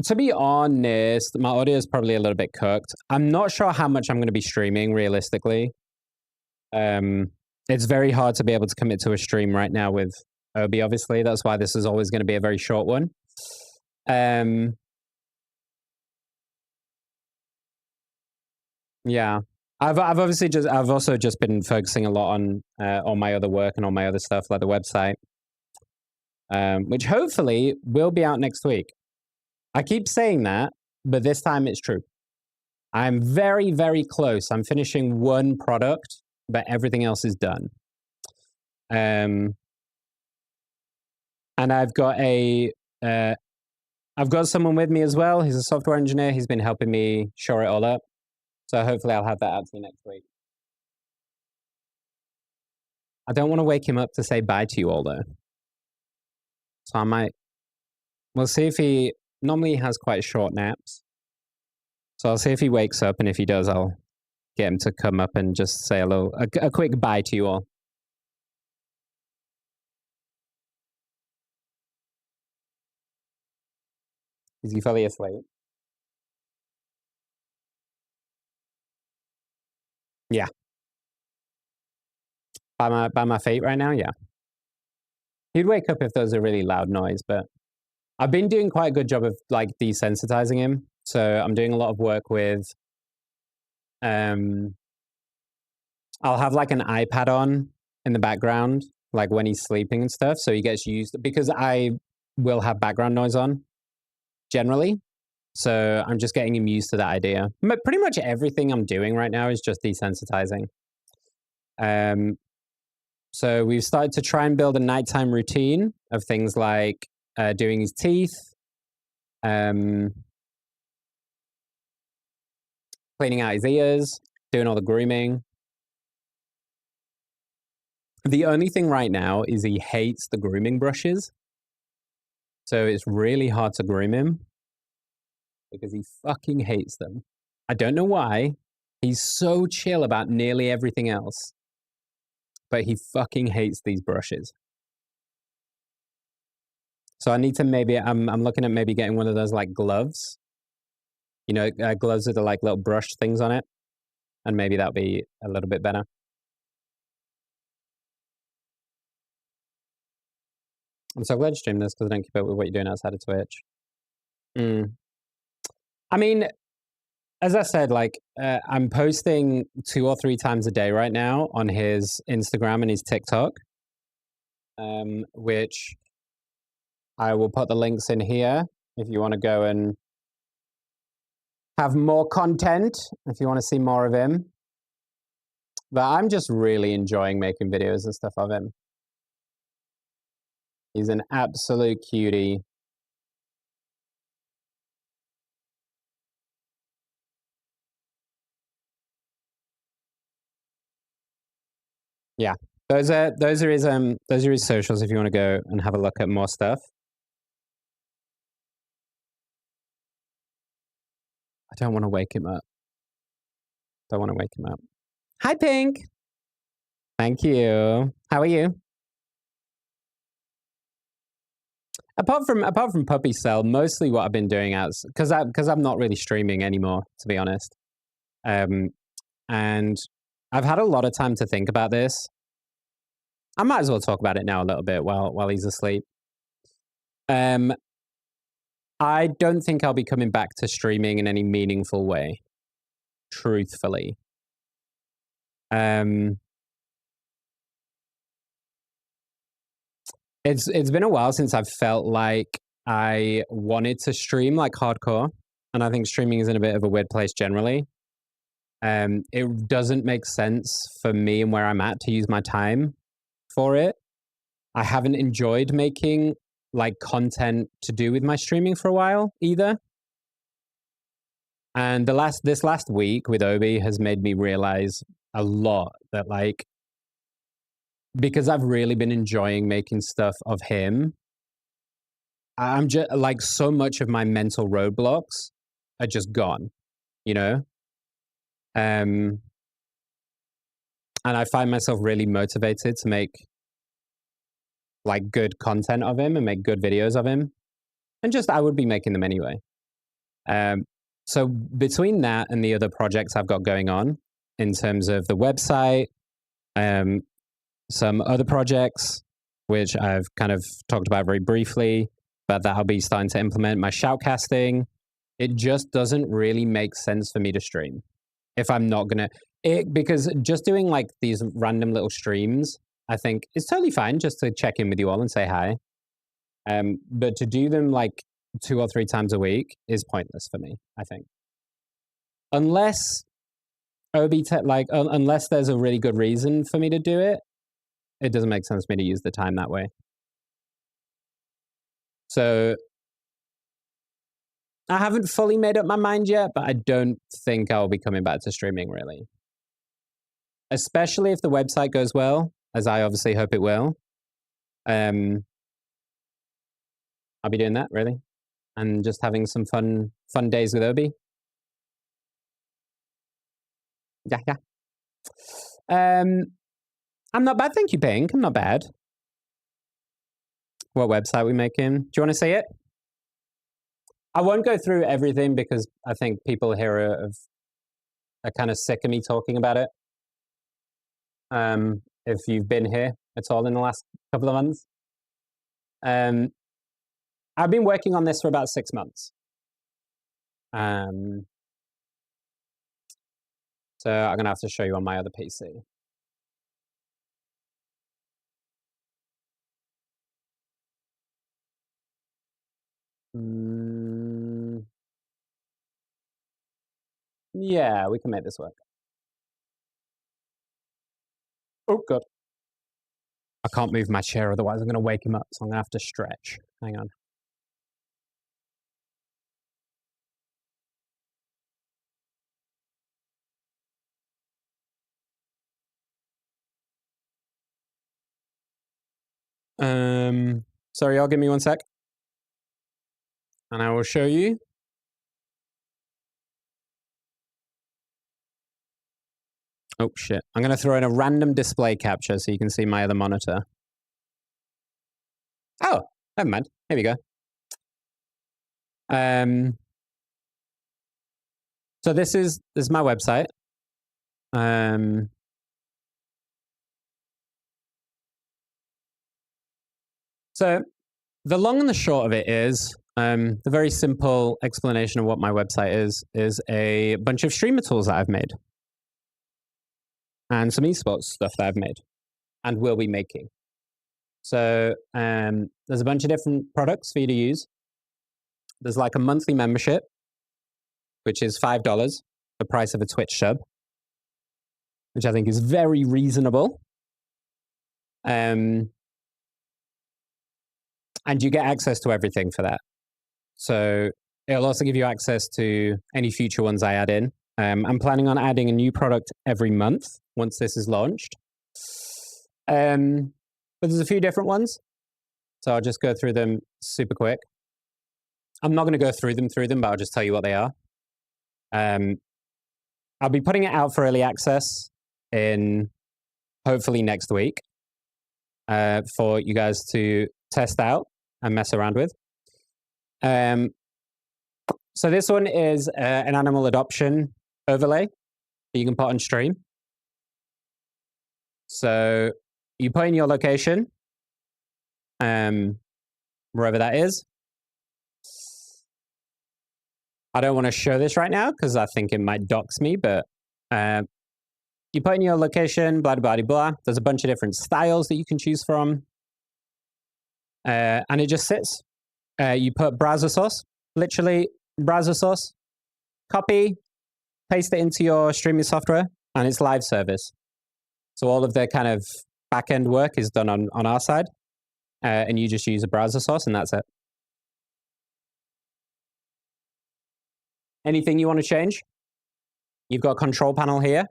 To be honest, my audio is probably a little bit cooked. I'm not sure how much I'm going to be streaming realistically. It's very hard to be able to commit to a stream right now with Obie, obviously. That's why this is always going to be a very short one. Yeah. I've also just been focusing a lot on all my other work and all my other stuff, like the website. Which hopefully will be out next week. I keep saying that, but this time it's true. I'm very, very close. I'm finishing one product, but everything else is done. And I've got someone with me as well. He's a software engineer. He's been helping me shore it all up. So hopefully I'll have that out to you next week. I don't want to wake him up to say bye to you all though. So I might, we'll see if he, normally he has quite short naps. So I'll see if he wakes up, and if he does, I'll get him to come up and just say a quick bye to you all. Is he fully asleep? Yeah. By my feet right now, yeah. He'd wake up if there was a really loud noise, but I've been doing quite a good job of like desensitizing him. So I'm doing a lot of work with I'll have like an iPad on in the background, like when he's sleeping and stuff. So he gets used, because I will have background noise on generally. So I'm just getting him used to that idea. But pretty much everything I'm doing right now is just desensitizing. So we've started to try and build a nighttime routine of things like doing his teeth, cleaning out his ears, doing all the grooming. The only thing right now is he hates the grooming brushes. So it's really hard to groom him because he fucking hates them. I don't know why. He's so chill about nearly everything else, but he fucking hates these brushes. So I need to I'm looking at maybe getting one of those like gloves. You know, gloves with the like little brush things on it. And maybe that'll be a little bit better. I'm so glad you streamed this because I don't keep up with what you're doing outside of Twitch. I mean, as I said, like I'm posting 2 or 3 times a day right now on his Instagram and his TikTok, which I will put the links in here if you want to go and have more content if you want to see more of him. But I'm just really enjoying making videos and stuff of him. He's an absolute cutie. Yeah, those are his socials if you want to go and have a look at more stuff. I don't want to wake him up. Don't want to wake him up. Hi, Pink. Thank you. How are you? Apart from Puppy Cell, mostly what I've been doing because I'm not really streaming anymore, to be honest. And I've had a lot of time to think about this. I might as well talk about it now a little bit while he's asleep. I don't think I'll be coming back to streaming in any meaningful way, truthfully. It's been a while since I've felt like I wanted to stream like hardcore, and I think streaming is in a bit of a weird place generally. It doesn't make sense for me and where I'm at to use my time for it. I haven't enjoyed making like content to do with my streaming for a while either. And this last week with Obie has made me realize a lot that like, because I've really been enjoying making stuff of him, I'm just like, so much of my mental roadblocks are just gone, you know? And I find myself really motivated to make like good content of him and make good videos of him. And just, I would be making them anyway. So between that and the other projects I've got going on in terms of the website, some other projects, which I've kind of talked about very briefly, but that I'll be starting to implement, my shoutcasting, it just doesn't really make sense for me to stream if I'm not going to, because just doing like these random little streams, I think it's totally fine just to check in with you all and say hi. But to do them like 2 or 3 times a week is pointless for me, I think. Unless unless there's a really good reason for me to do it, it doesn't make sense for me to use the time that way. So I haven't fully made up my mind yet, but I don't think I'll be coming back to streaming really. Especially if the website goes well, as I obviously hope it will. I'll be doing that really, and just having some fun days with Obie. Yeah. I'm not bad, thank you, Pink. I'm not bad. What website we making? Do you want to see it? I won't go through everything because I think people here are kind of sick of me talking about it. If you've been here at all in the last couple of months. I've been working on this for about 6 months. So I'm going to have to show you on my other PC. Yeah, we can make this work. Oh, God. I can't move my chair, otherwise I'm going to wake him up, so I'm going to have to stretch. Hang on. Sorry, y'all, give me 1 sec. And I will show you. Oh, shit. I'm going to throw in a random display capture so you can see my other monitor. Oh, never mind. Here we go. So this is my website. So the long and the short of it is, the very simple explanation of what my website is a bunch of streamer tools that I've made. And some esports stuff that I've made and will be making. So there's a bunch of different products for you to use. There's like a monthly membership which is $5, the price of a Twitch sub, which I think is very reasonable. And you get access to everything for that. So it'll also give you access to any future ones I add in. I'm planning on adding a new product every month once this is launched. But there's a few different ones. So I'll just go through them super quick. I'm not going to go through them, but I'll just tell you what they are. I'll be putting it out for early access in hopefully next week for you guys to test out and mess around with. So this one is an animal adoption overlay that you can put on stream. So you put in your location, wherever that is. I don't want to show this right now because I think it might dox me, but you put in your location, blah, blah, blah, blah. There's a bunch of different styles that you can choose from. And it just sits. You put browser source, literally browser source, copy, paste it into your streaming software, and it's live service. So all of the kind of back-end work is done on our side, and you just use a browser source, and that's it. Anything you want to change? You've got a control panel here.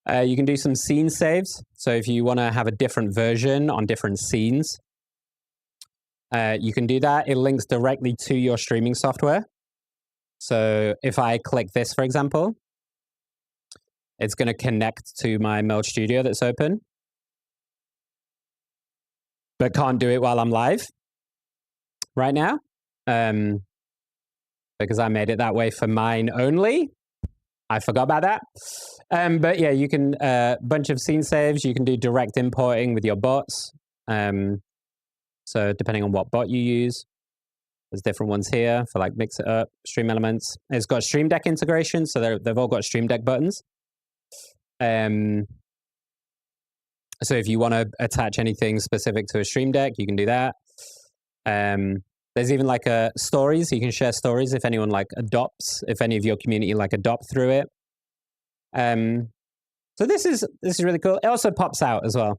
You can do some scene saves. So if you want to have a different version on different scenes, you can do that. It links directly to your streaming software. So if I click this, for example, it's going to connect to my Meld Studio that's open, but can't do it while I'm live right now, because I made it that way for mine only. I forgot about that. But yeah, you can, bunch of scene saves. You can do direct importing with your bots. So depending on what bot you use, there's different ones here for like mix it up, stream elements. It's got Stream Deck integration, so they've all got Stream Deck buttons. So if you want to attach anything specific to a Stream Deck, you can do that. There's even like a stories. You can share stories if anyone like adopts, if any of your community like adopt through it. So this is really cool. It also pops out as well.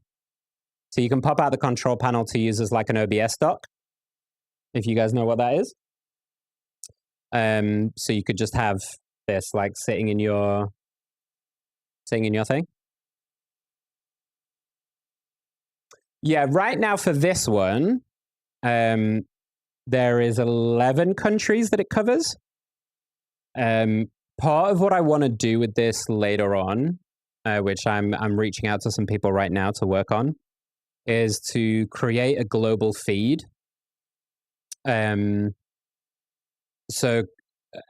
So you can pop out the control panel to use as like an OBS doc, if you guys know what that is. So you could just have this like sitting in your thing. Yeah, right now for this one, there is 11 countries that it covers. Part of what I want to do with this later on, which I'm reaching out to some people right now to work on, is to create a global feed. So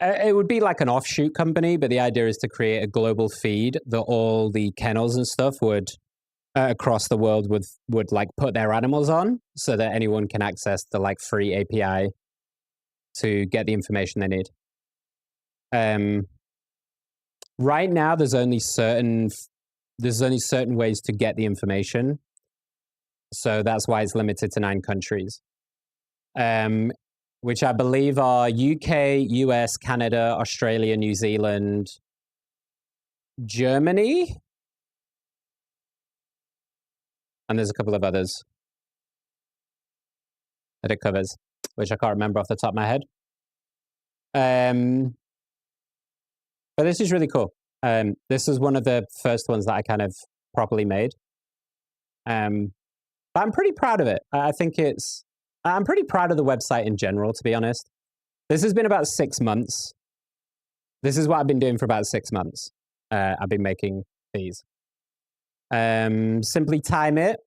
it would be like an offshoot company, but the idea is to create a global feed that all the kennels and stuff would across the world would like put their animals on, so that anyone can access the like free API to get the information they need. Right now, there's only certain ways to get the information, so that's why it's limited to 9 countries, which I believe are UK, US, Canada, Australia, New Zealand, Germany, and there's a couple of others that it covers, which I can't remember off the top of my head. But this is really cool. This is one of the first ones that I kind of properly made. But I'm pretty proud of it. I'm pretty proud of the website in general, to be honest. This has been about 6 months. This is what I've been doing for about 6 months. I've been making these. Simply time it.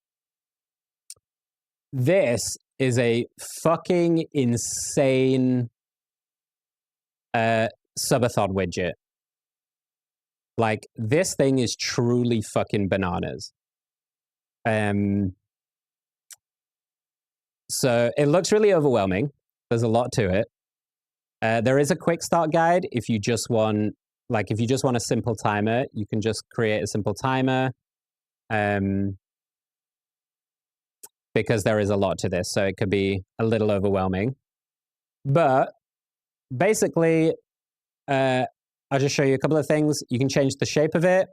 This is a fucking insane subathon widget. Like, this thing is truly fucking bananas. So it looks really overwhelming. There's a lot to it. There is a quick start guide if you just want a simple timer. You can just create a simple timer, because there is a lot to this, so it could be a little overwhelming. But basically, I'll just show you a couple of things. You can change the shape of it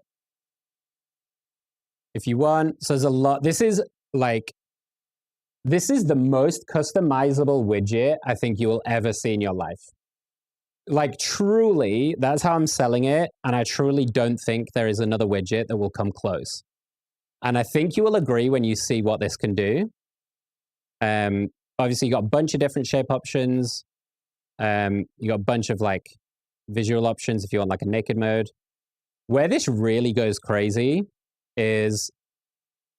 if you want. So there's a lot. This is the most customizable widget I think you will ever see in your life. Like, truly, that's how I'm selling it. And I truly don't think there is another widget that will come close. And I think you will agree when you see what this can do. Obviously, you got a bunch of different shape options. You got a bunch of like visual options if you want like a naked mode. Where this really goes crazy is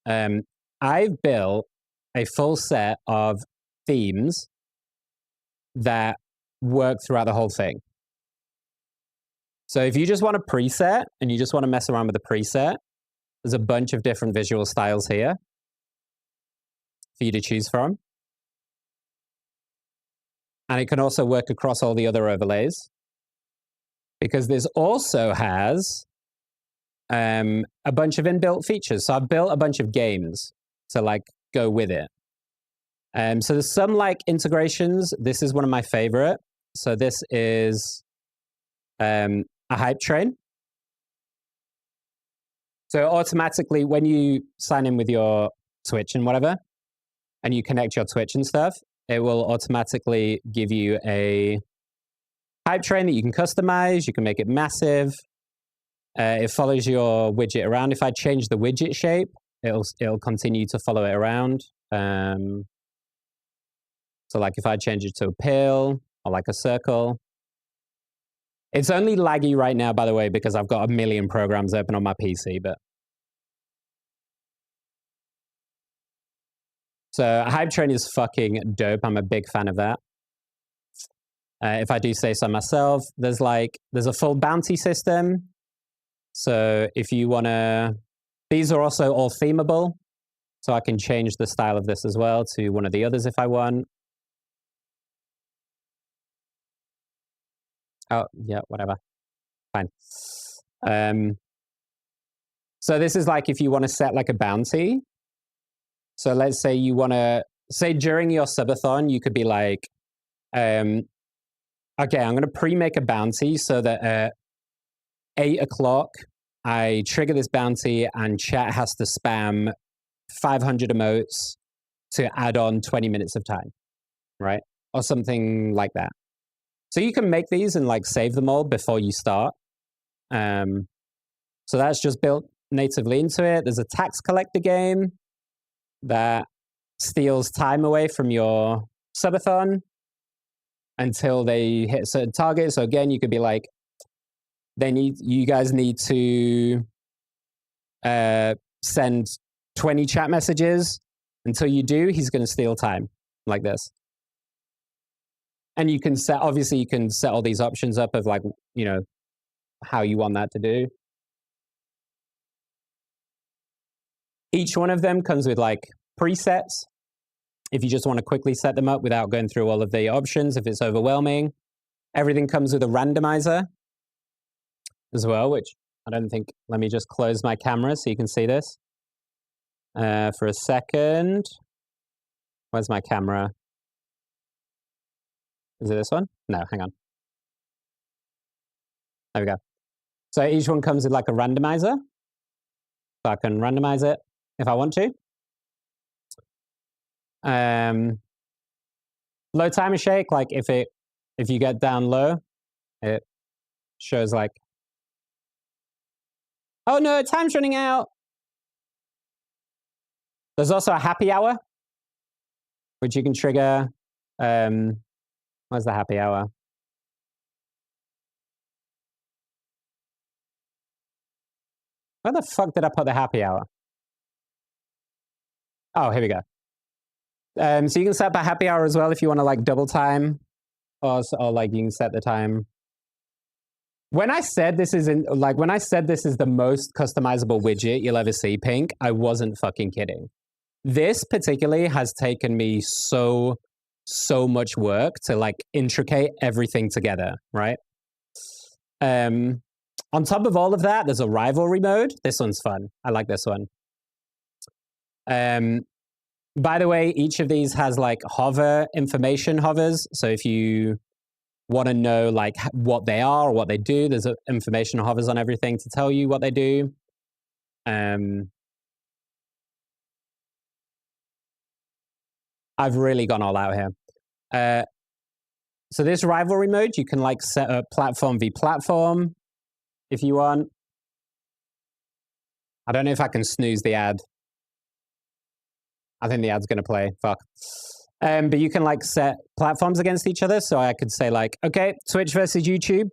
I've built a full set of themes that work throughout the whole thing. So if you just want a preset and you just want to mess around with the preset, there's a bunch of different visual styles here for you to choose from. And it can also work across all the other overlays, because this also has a bunch of inbuilt features. So I've built a bunch of games to like go with it. So there's some like integrations. This is one of my favorite. So this is a hype train. So automatically, when you sign in with your Twitch and whatever, and you connect your Twitch and stuff, it will automatically give you a hype train that you can customize. You can make it massive. It follows your widget around. If I change the widget shape, it'll continue to follow it around. So like if I change it to a pill or like a circle. It's only laggy right now, by the way, because I've got a million programs open on my PC, but. So hype train is fucking dope. I'm a big fan of that. If I do say so myself, there's a full bounty system. So if you want to, these are also all themable. So I can change the style of this as well to one of the others if I want. Oh, yeah, whatever. Fine. So this is like if you want to set like a bounty. So let's say you want to, say during your subathon, you could be like, okay, I'm going to pre-make a bounty so that at 8 o'clock, I trigger this bounty and chat has to spam 500 emotes to add on 20 minutes of time, right? Or something like that. So you can make these and like save them all before you start. So that's just built natively into it. There's a tax collector game that steals time away from your subathon until they hit a certain target. So again, you could be like, you guys need to send 20 chat messages. Until you do, he's going to steal time like this. And you can set, obviously you can set all these options up of like, you know, how you want that to do. Each one of them comes with like presets. If you just want to quickly set them up without going through all of the options, if it's overwhelming. Everything comes with a randomizer as well, which I don't think, let me just close my camera so you can see this for a second. Where's my camera? Is it this one? No, hang on. There we go. So each one comes with like a randomizer. So I can randomize it if I want to. Low timer shake, like if you get down low, it shows like, oh no, time's running out. There's also a happy hour, which you can trigger. Where's the happy hour? Where the fuck did I put the happy hour? Oh, here we go. So you can set up a happy hour as well if you want to like double time, or like you can set the time. When I said this is the most customizable widget you'll ever see, Pink, I wasn't fucking kidding. This particularly has taken me so much work to like intricate everything together, right? On top of all of that, there's a rivalry mode. This one's fun. I like this one. By the way, each of these has like hover information hovers. So if you want to know like what they are or what they do, there's information hovers on everything to tell you what they do. I've really gone all out here. So this rivalry mode, you can like set up platform v platform if you want. I don't know if I can snooze the ad. I think the ad's going to play. Fuck. But you can like set platforms against each other. So I could say like, okay, Twitch versus YouTube.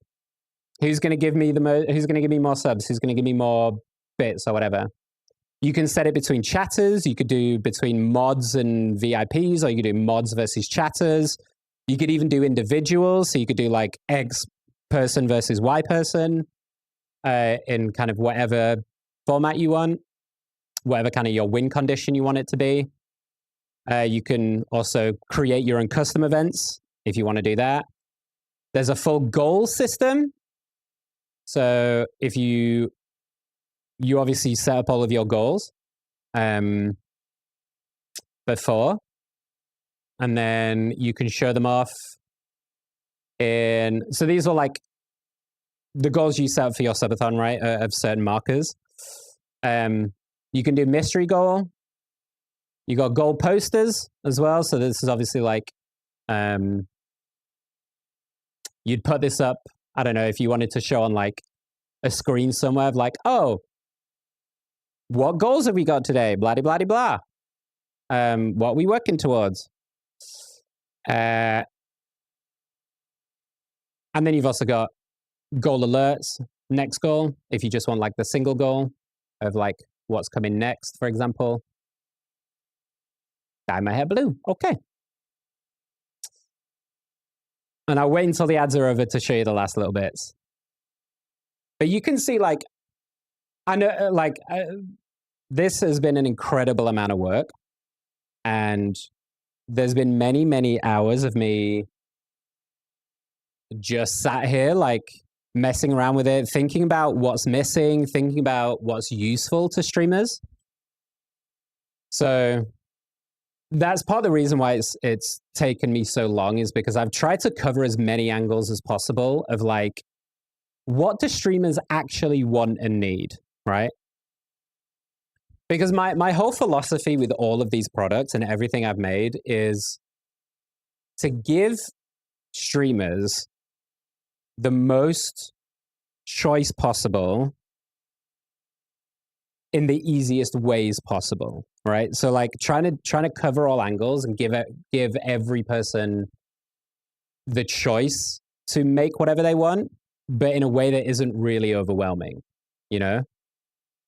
Who's going to give me who's going to give me more subs? Who's going to give me more bits or whatever? You can set it between chatters. You could do between mods and VIPs, or you could do mods versus chatters. You could even do individuals. So you could do like X person versus Y person in kind of whatever format you want, whatever kind of your win condition you want it to be. You can also create your own custom events if you want to do that. There's a full goal system. So if you obviously set up all of your goals before, and then you can show them off in, so these are like the goals you set up for your subathon, right, of certain markers. You can do mystery goal. You got goal posters as well. So this is obviously like, you'd put this up, I don't know, if you wanted to show on like a screen somewhere of like, oh, what goals have we got today? Blah, blah, blah, blah. What are we working towards? And then you've also got goal alerts, next goal, if you just want like the single goal of like what's coming next, for example. Dye my hair blue. Okay. And I'll wait until the ads are over to show you the last little bits. But you can see like, I know like this has been an incredible amount of work. And there's been many, many hours of me just sat here like messing around with it, thinking about what's missing, thinking about what's useful to streamers. So that's part of the reason why it's taken me so long, is because I've tried to cover as many angles as possible of like, what do streamers actually want and need, right? Because my whole philosophy with all of these products and everything I've made is to give streamers the most choice possible in the easiest ways possible, right? So like trying to cover all angles and give every person the choice to make whatever they want, but in a way that isn't really overwhelming, you know?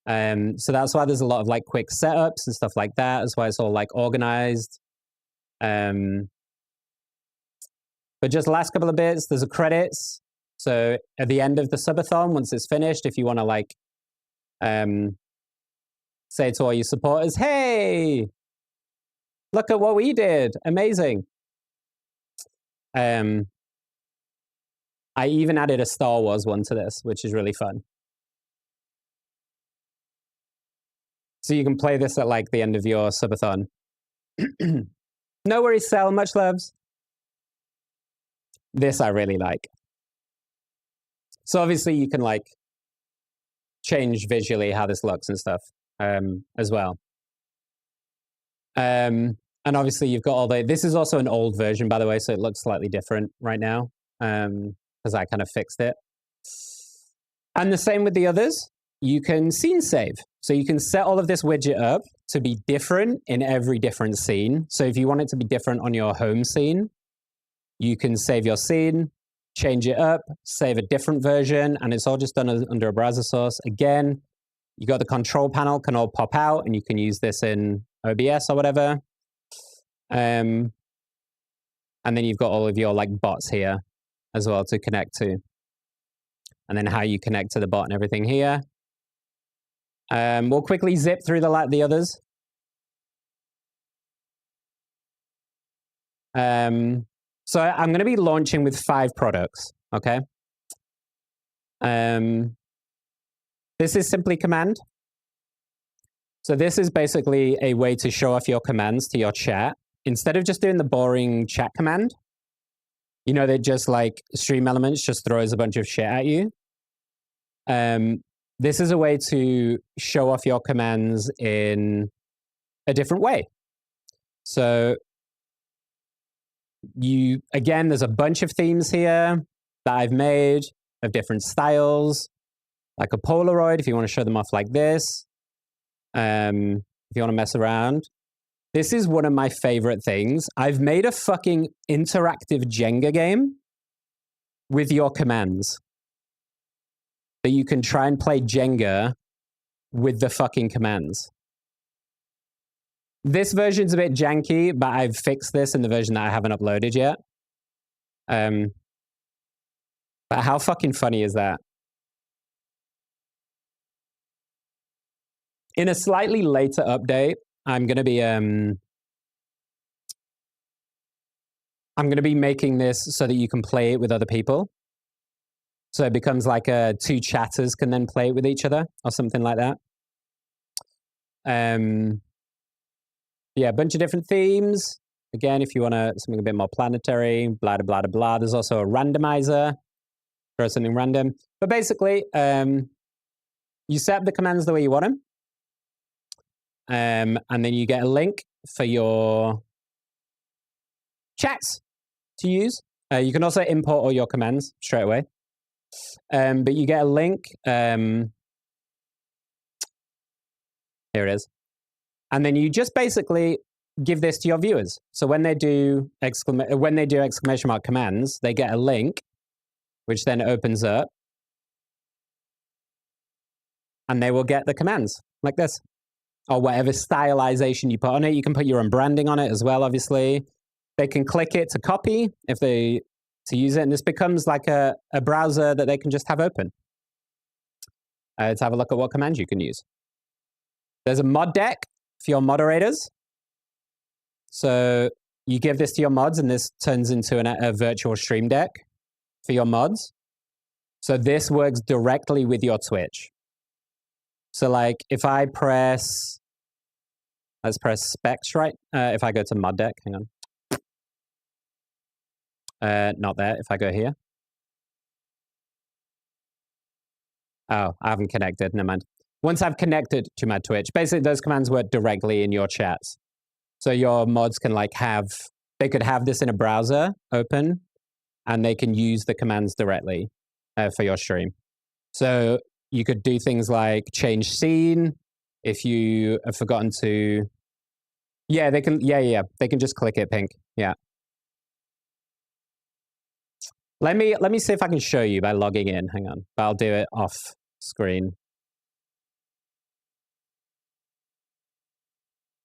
So that's why there's a lot of like quick setups and stuff like that. That's why it's all like organized. But just last couple of bits, there's a credits. So at the end of the subathon, once it's finished, if you want to like say to all your supporters, hey, look at what we did. Amazing. I even added a Star Wars one to this, which is really fun. So you can play this at like the end of your subathon. No worries, Cell. Much loves. This I really like. So obviously you can like change visually how this looks and stuff as well. And obviously you've got all this is also an old version, by the way, so it looks slightly different right now because I kind of fixed it. And the same with the others. You can scene save. So you can set all of this widget up to be different in every different scene. So if you want it to be different on your home scene, you can save your scene, change it up, save a different version, and it's all just done under a browser source. Again, you got the control panel can all pop out, and you can use this in OBS or whatever. And then you've got all of your like bots here as well to connect to. And then how you connect to the bot and everything here. We'll quickly zip through the others. So I'm going to be launching with 5 products, okay? This is simply command. So this is basically a way to show off your commands to your chat. Instead of just doing the boring chat command, You know that just like Stream Elements just throws a bunch of shit at you. This is a way to show off your commands in a different way. So again, there's a bunch of themes here that I've made of different styles, like a Polaroid if you want to show them off like this. If you want to mess around. This is one of my favorite things. I've made a fucking interactive Jenga game with your commands that you can try and play Jenga with the fucking commands. This version's a bit janky, but I've fixed this in the version that I haven't uploaded yet. But how fucking funny is that? In a slightly later update, I'm gonna be making this so that you can play it with other people. So it becomes like two chatters can then play it with each other or something like that. Yeah, a bunch of different themes. Again, if you want something a bit more planetary, blah, blah, blah, blah. There's also a randomizer. Throw something random. But basically, you set up the commands the way you want them. And then you get a link for your chats to use. You can also import all your commands straight away. But you get a link. Here it is. And then you just basically give this to your viewers. So when they do exclamation mark commands, they get a link, which then opens up. And they will get the commands like this. Or whatever stylization you put on it. You can put your own branding on it as well, obviously. They can click it to copy to use it. And this becomes like a browser that they can just have open to have a look at what commands you can use. There's a mod deck for your moderators. So you give this to your mods, and this turns into a virtual stream deck for your mods. So this works directly with your Twitch. So like if I let's press specs, right? If I go to mod deck, hang on. Not there, if I go here. Oh, I haven't connected, never mind. Once I've connected to my Twitch, basically those commands work directly in your chats. So your mods can they could have this in a browser open, and they can use the commands directly for your stream. So you could do things like change scene if you have forgotten to. Yeah, they can. Yeah. They can just click it pink. Yeah. Let me see if I can show you by logging in. Hang on, but I'll do it off screen.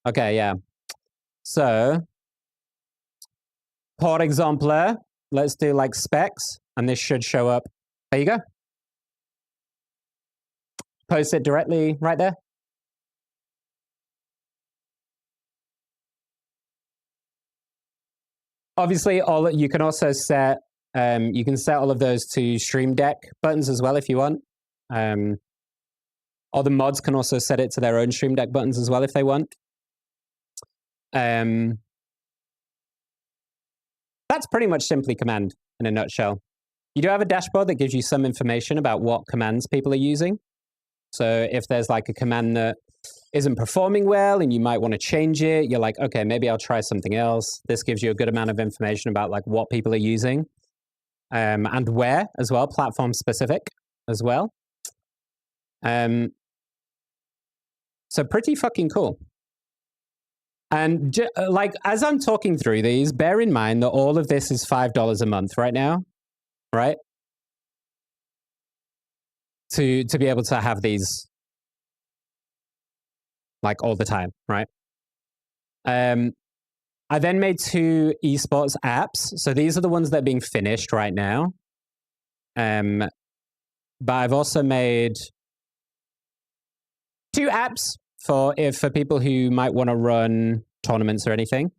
Okay. Yeah. So, for example, let's do like specs, and this should show up. There you go. Post it directly right there. Obviously, you can also set all of those to Stream Deck buttons as well if you want. Or the mods can also set it to their own Stream Deck buttons as well if they want. That's pretty much Simply Command in a nutshell. You do have a dashboard that gives you some information about what commands people are using. So if there's like a command that isn't performing well and you might want to change it, you're like, okay, maybe I'll try something else. This gives you a good amount of information about like what people are using and where as well, platform specific as well. So pretty fucking cool. And like as I'm talking through these, bear in mind that all of this is $5 a month right now, right? To be able to have these like all the time, right? I then made 2 esports apps. So these are the ones that are being finished right now. But I've also made 2 apps for people who might want to run tournaments or anything.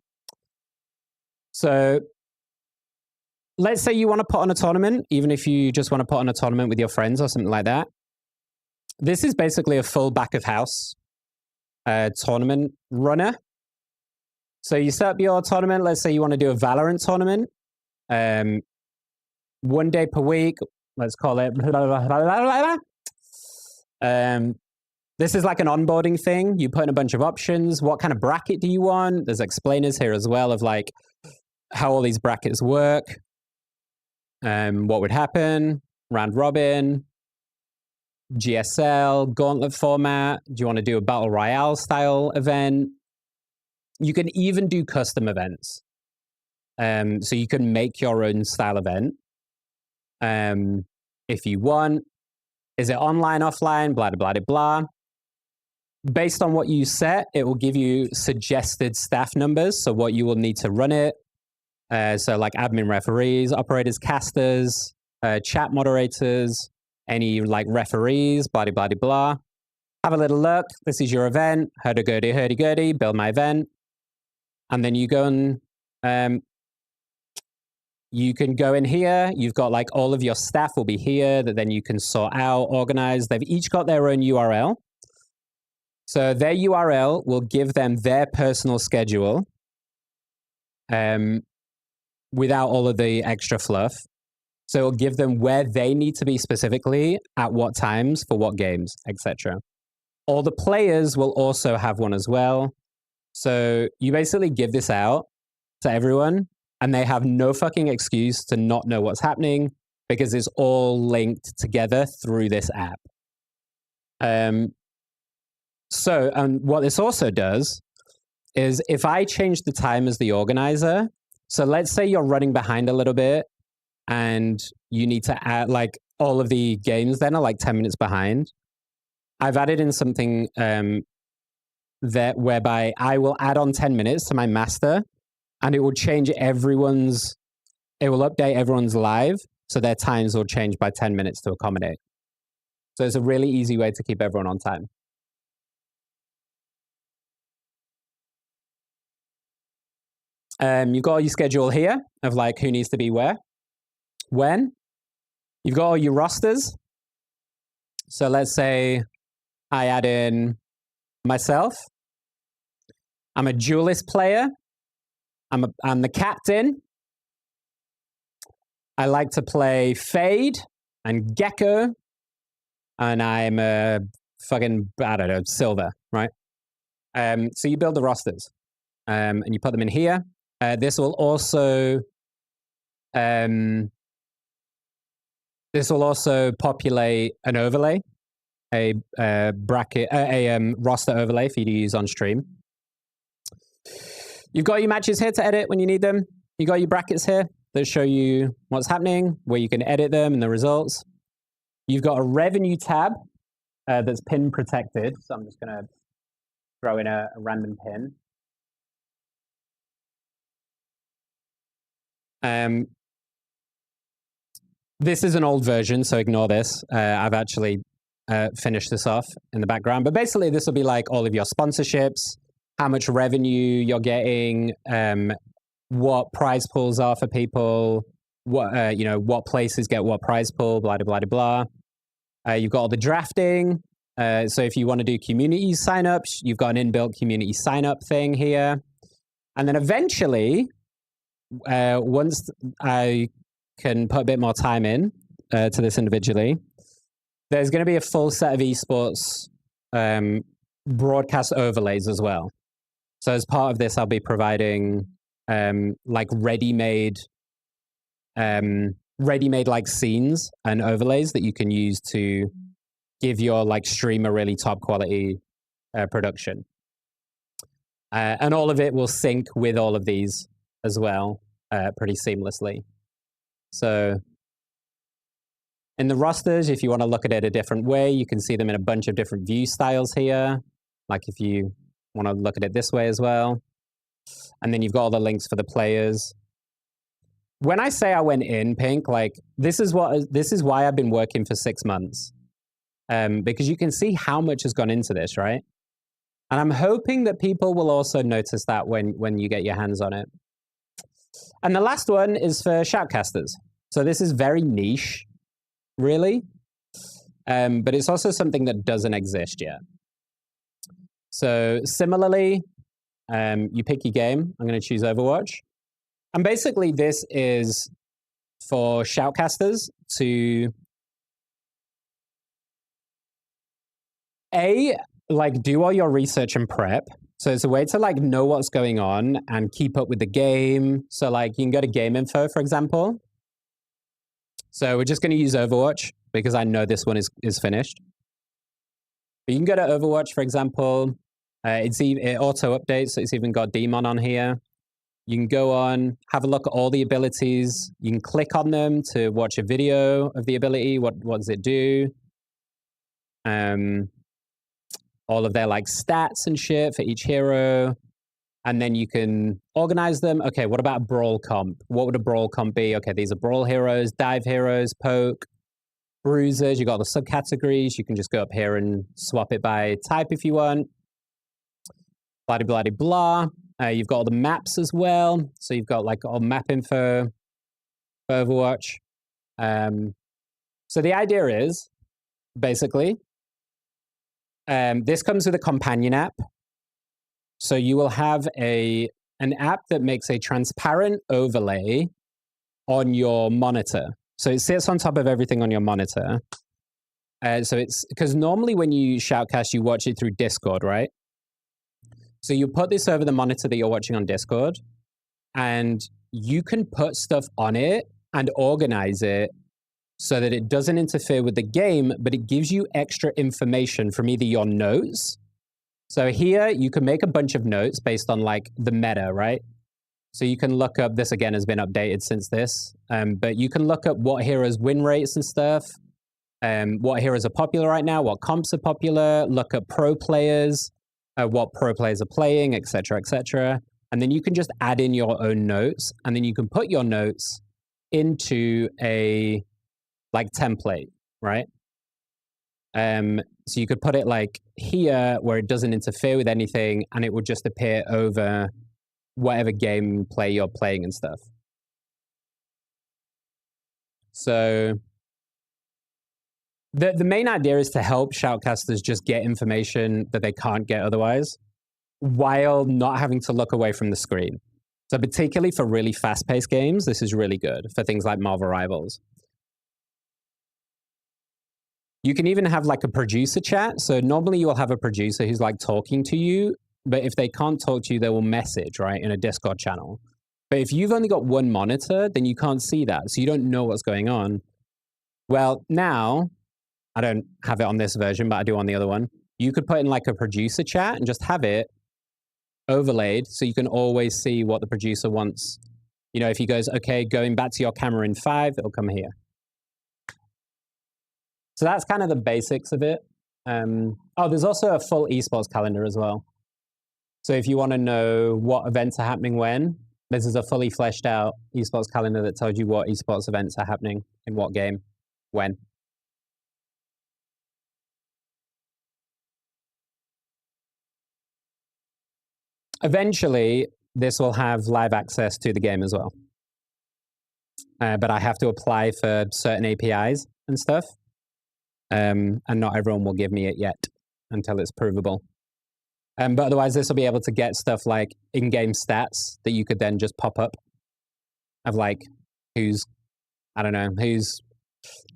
So let's say you want to put on a tournament, even if you just want to put on a tournament with your friends or something like that. This is basically a full back of house tournament runner. So you set up your tournament. Let's say you want to do a Valorant tournament. 1 day per week. Let's call it. This is like an onboarding thing. You put in a bunch of options. What kind of bracket do you want? There's explainers here as well of like how all these brackets work. What would happen? Round robin, GSL, gauntlet format. Do you want to do a battle royale style event? You can even do custom events. So you can make your own style event if you want. Is it online, offline? Blah, blah, blah, blah. Based on what you set, it will give you suggested staff numbers. So what you will need to run it. So like admin referees, operators, casters, chat moderators, any like referees, blah, blah, blah, blah. Have a little look. This is your event. Hurdy-gurdy, hurdy-gurdy, build my event. And then you go and you can go in here. You've got like all of your staff will be here that then you can sort out, organize. They've each got their own URL. So their URL will give them their personal schedule without all of the extra fluff. So it'll give them where they need to be specifically, at what times, for what games, etc. All the players will also have one as well. So you basically give this out to everyone, and they have no fucking excuse to not know what's happening because it's all linked together through this app. So what this also does is if I change the time as the organizer, so let's say you're running behind a little bit and you need to add like all of the games then are like 10 minutes behind. I've added in something that whereby I will add on 10 minutes to my master and it will change it will update everyone's live. So their times will change by 10 minutes to accommodate. So it's a really easy way to keep everyone on time. You've got all your schedule here of like who needs to be where, when. You've got all your rosters. So let's say I add in myself. I'm a duelist player. I'm the captain. I like to play Fade and Gecko. And I'm a fucking, I don't know, Silver, right? So you build the rosters and you put them in here. This will also populate an overlay, a roster overlay for you to use on stream. You've got your matches here to edit when you need them. You got your brackets here that show you what's happening, where you can edit them and the results. You've got a revenue tab that's pin protected. So I'm just going to throw in a random pin. This is an old version, so ignore this. I've actually finished this off in the background. But basically, this will be like all of your sponsorships, how much revenue you're getting, what prize pools are for people, what places get what prize pool, blah, blah, blah, blah. You've got all the drafting. So if you want to do community signups, you've got an inbuilt community signup thing here. And then eventually, once I can put a bit more time in to this individually, there's going to be a full set of esports broadcast overlays as well. So as part of this, I'll be providing like ready-made like scenes and overlays that you can use to give your like stream a really top quality production. And all of it will sync with all of these as well, pretty seamlessly. So in the rosters, if you want to look at it a different way, you can see them in a bunch of different view styles here. Like if you want to look at it this way as well. And then you've got all the links for the players. When I say I went in, Pink, like this is why I've been working for 6 months. Because you can see how much has gone into this, right? And I'm hoping that people will also notice that when you get your hands on it. And the last one is for shoutcasters. So this is very niche, really. But it's also something that doesn't exist yet. So similarly, you pick your game. I'm going to choose Overwatch. And basically this is for shoutcasters to like do all your research and prep. So it's a way to like know what's going on and keep up with the game. So like you can go to game info, for example. So we're just going to use Overwatch because I know this one is finished. But you can go to Overwatch, for example. It auto updates. So it's even got Demon on here. You can go on, have a look at all the abilities. You can click on them to watch a video of the ability. What does it do? All of their like stats and shit for each hero. And then you can organize them. Okay, what about a brawl comp? What would a brawl comp be? Okay, these are brawl heroes, dive heroes, poke, bruisers. You got the subcategories. You can just go up here and swap it by type if you want. Blah, blah, blah, blah. You've got all the maps as well. So you've got like all map info for Overwatch. So the idea is, basically, this comes with a companion app. So you will have an app that makes a transparent overlay on your monitor. So it sits on top of everything on your monitor. So it's because normally when you shoutcast, you watch it through Discord, right? So you put this over the monitor that you're watching on Discord, and you can put stuff on it and organize it so that it doesn't interfere with the game, but it gives you extra information from either your notes. So here you can make a bunch of notes based on like the meta, right? So you can look up, this again has been updated since this, but you can look up what heroes win rates and stuff, what heroes are popular right now, what comps are popular, look at pro players, what pro players are playing, etc., etc. And then you can just add in your own notes, and then you can put your notes into a like template, right? So you could put it like here where it doesn't interfere with anything, and it would just appear over whatever gameplay you're playing and stuff. So the main idea is to help shoutcasters just get information that they can't get otherwise, while not having to look away from the screen. So particularly for really fast-paced games, this is really good for things like Marvel Rivals. You can even have like a producer chat. So normally you will have a producer who's like talking to you, but if they can't talk to you, they will message, right, in a Discord channel. But if you've only got one monitor, then you can't see that. So you don't know what's going on. Well, now, I don't have it on this version, but I do on the other one. You could put in like a producer chat and just have it overlaid so you can always see what the producer wants. You know, if he goes, okay, going back to your camera in 5, it'll come here. So that's kind of the basics of it. There's also a full esports calendar as well. So if you want to know what events are happening when, this is a fully fleshed out esports calendar that tells you what esports events are happening in what game, when. Eventually, this will have live access to the game as well. But I have to apply for certain APIs and stuff. And not everyone will give me it yet until it's provable. But otherwise, this will be able to get stuff like in-game stats that you could then just pop up of like who's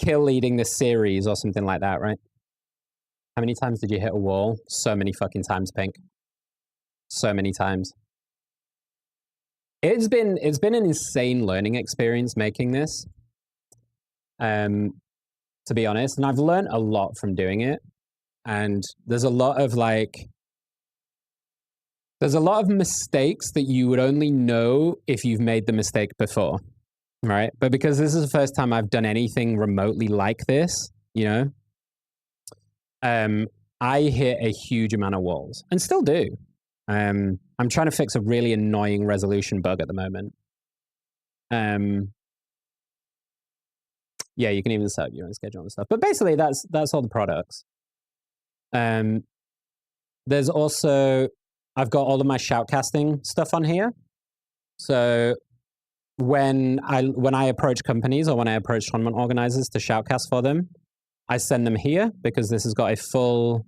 kill leading this series or something like that, right? How many times did you hit a wall? So many fucking times, Pink. So many times. It's been an insane learning experience making this. To be honest, and I've learned a lot from doing it. And there's a lot of mistakes that you would only know if you've made the mistake before, right? But because this is the first time I've done anything remotely like this, you know, I hit a huge amount of walls and still do. I'm trying to fix a really annoying resolution bug at the moment. Yeah, you can even set up your own schedule and stuff. But basically, that's all the products. There's also, I've got all of my shoutcasting stuff on here. So when I approach companies or when I approach tournament organizers to shoutcast for them, I send them here because this has got a full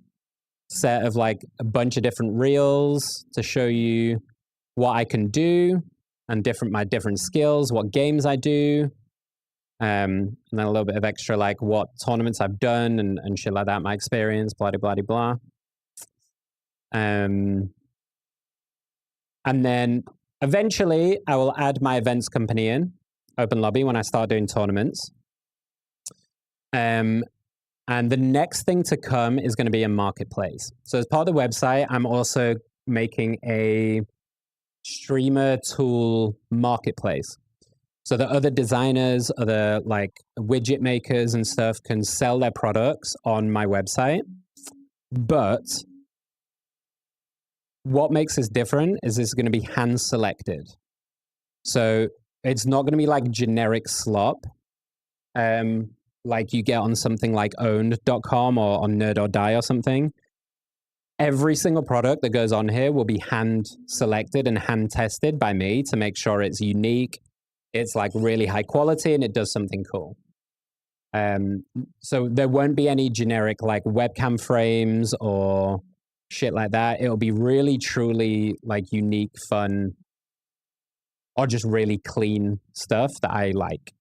set of like a bunch of different reels to show you what I can do and my different skills, what games I do. And then a little bit of extra, like what tournaments I've done and shit like that, my experience, blah, blah, blah, blah. And then eventually I will add my events company in, Open Lobby, when I start doing tournaments. And the next thing to come is going to be a marketplace. So as part of the website, I'm also making a streamer tool marketplace. So that other designers, other like widget makers and stuff can sell their products on my website. But what makes this different is it's going to be hand selected. So it's not going to be like generic slop, like you get on something like owned.com or on Nerd or Die or something. Every single product that goes on here will be hand selected and hand tested by me to make sure it's unique, it's like really high quality, and it does something cool. So there won't be any generic like webcam frames or shit like that. It'll be really, truly like unique, fun, or just really clean stuff that I like.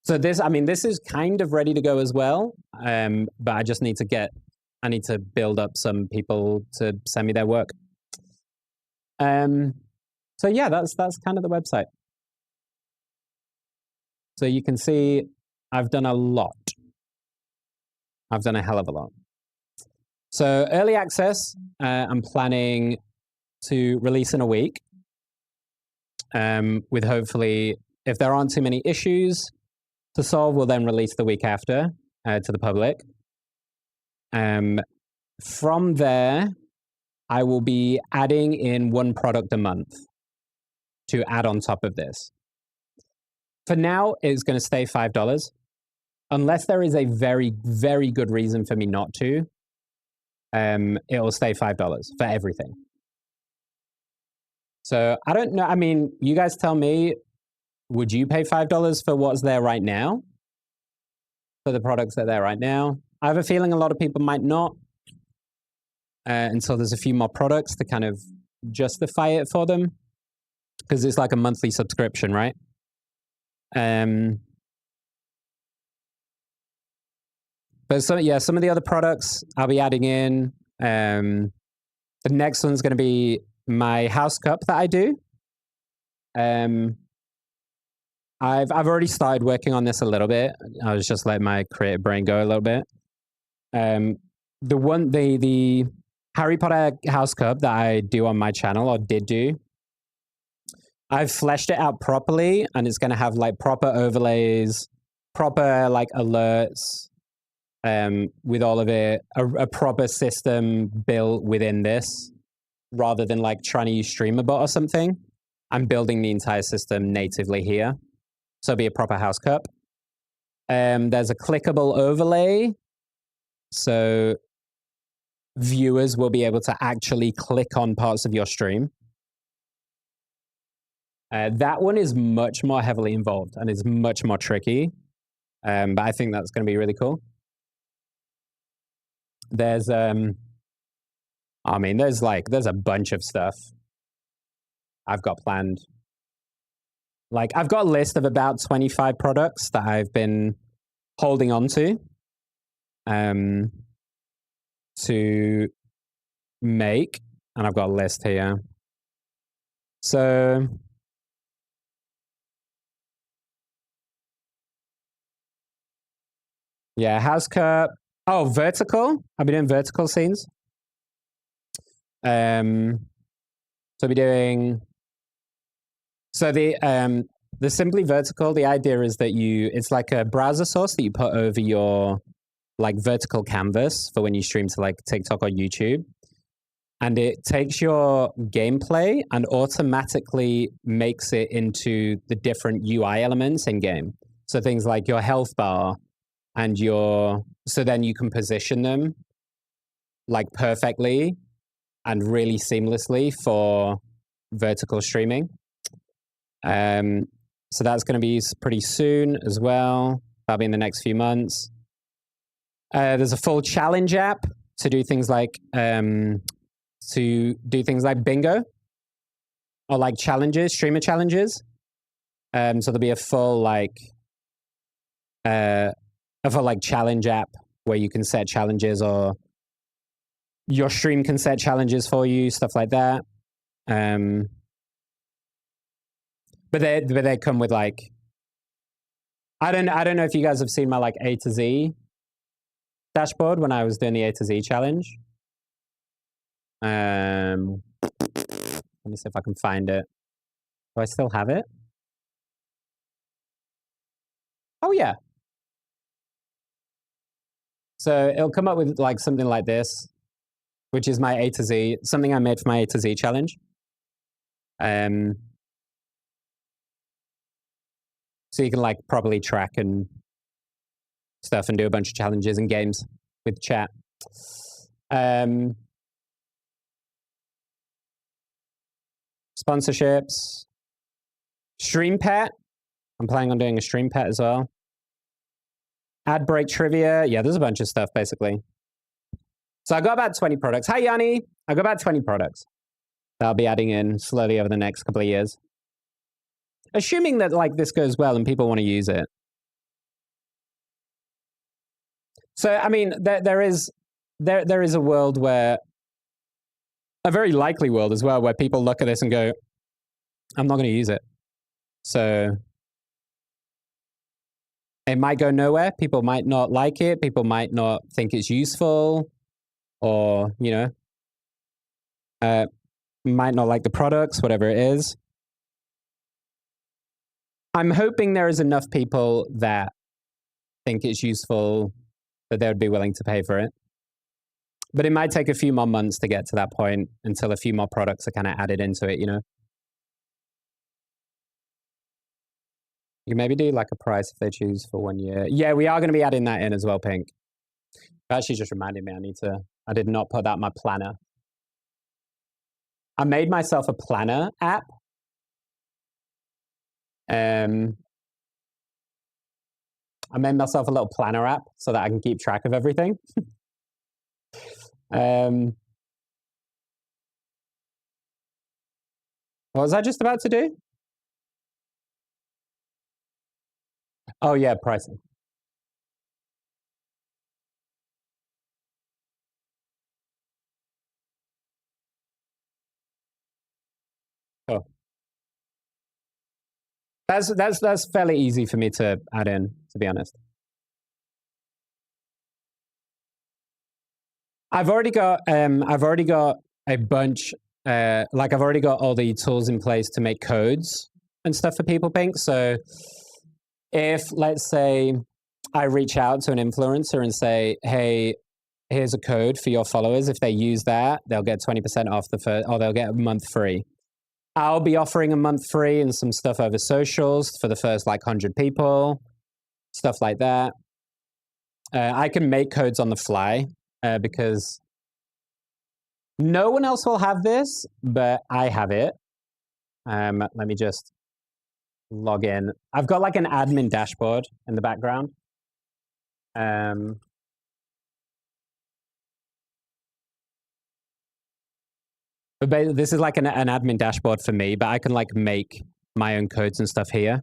So this is kind of ready to go as well. But I just need to build up some people to send me their work. So yeah, that's kind of the website. So you can see I've done a lot. I've done a hell of a lot. So early access, I'm planning to release in a week. With hopefully, if there aren't too many issues to solve, we'll then release the week after to the public. From there, I will be adding in one product a month to add on top of this. For now, it's going to stay $5. Unless there is a very, very good reason for me not to, it will stay $5 for everything. So I don't know. I mean, you guys tell me, would you pay $5 for what's there right now? For the products that are there right now? I have a feeling a lot of people might not until there's a few more products to kind of justify it for them. Because it's like a monthly subscription, right? But some of the other products I'll be adding in. The next one's going to be my house cup that I do. I've already started working on this a little bit. I was just letting my creative brain go a little bit. The Harry Potter house cup that I do on my channel, or did do, I've fleshed it out properly, and it's going to have like proper overlays, proper like alerts, with all of it, a proper system built within this, rather than like trying to use StreamerBot or something. I'm building the entire system natively here. So it'll be a proper house cup. There's a clickable overlay. So viewers will be able to actually click on parts of your stream. That one is much more heavily involved and is much more tricky. But I think that's going to be really cool. There's a bunch of stuff I've got planned. Like, I've got a list of about 25 products that I've been holding on to make, and I've got a list here. So yeah, house cup. Oh, vertical. I'll be doing vertical scenes. So I'll be doing. So the Simply Vertical, the idea is that it's like a browser source that you put over your like vertical canvas for when you stream to like TikTok or YouTube. And it takes your gameplay and automatically makes it into the different UI elements in game. So things like your health bar and so then you can position them like perfectly and really seamlessly for vertical streaming. So that's going to be pretty soon as well. That'll be in the next few months. There's a full challenge app to do things like bingo or like challenges, streamer challenges. So there'll be a full challenge app where you can set challenges, or your stream can set challenges for you, stuff like that. But they come with I don't know if you guys have seen my A to Z dashboard when I was doing the A to Z challenge. Let me see if I can find it. Do I still have it? Oh yeah. So it'll come up with something like this, which is my A to Z, something I made for my A to Z challenge. So you can properly track and stuff and do a bunch of challenges and games with chat. Sponsorships. Stream pet. I'm planning on doing a stream pet as well. Ad break trivia. Yeah, there's a bunch of stuff basically. So I got about 20 products. Hi, Yanni. I got about 20 products that I'll be adding in slowly over the next couple of years. Assuming that this goes well and people want to use it. So, I mean, there is a world where, a very likely world as well, where people look at this and go, I'm not going to use it. So it might go nowhere. People might not like it. People might not think it's useful, or, might not like the products, whatever it is. I'm hoping there is enough people that think it's useful that they would be willing to pay for it. But it might take a few more months to get to that point until a few more products are kind of added into it, You can maybe do a price if they choose for 1 year. Yeah, we are going to be adding that in as well, Pink. That actually just reminded me I did not put that in my planner. I made myself a planner app. I made myself a little planner app so that I can keep track of everything. What was I just about to do? Oh yeah, pricing. Oh. That's fairly easy for me to add in, to be honest. I've already got a bunch, I've already got all the tools in place to make codes and stuff for people, Pink. So if, let's say, I reach out to an influencer and say, hey, here's a code for your followers. If they use that, they'll get 20% off the first, or they'll get a month free. I'll be offering a month free and some stuff over socials for the first 100 people, stuff like that. I can make codes on the fly because no one else will have this, but I have it. Let me just log in. I've got an admin dashboard in the background. But this is an admin dashboard for me, but I can make my own codes and stuff here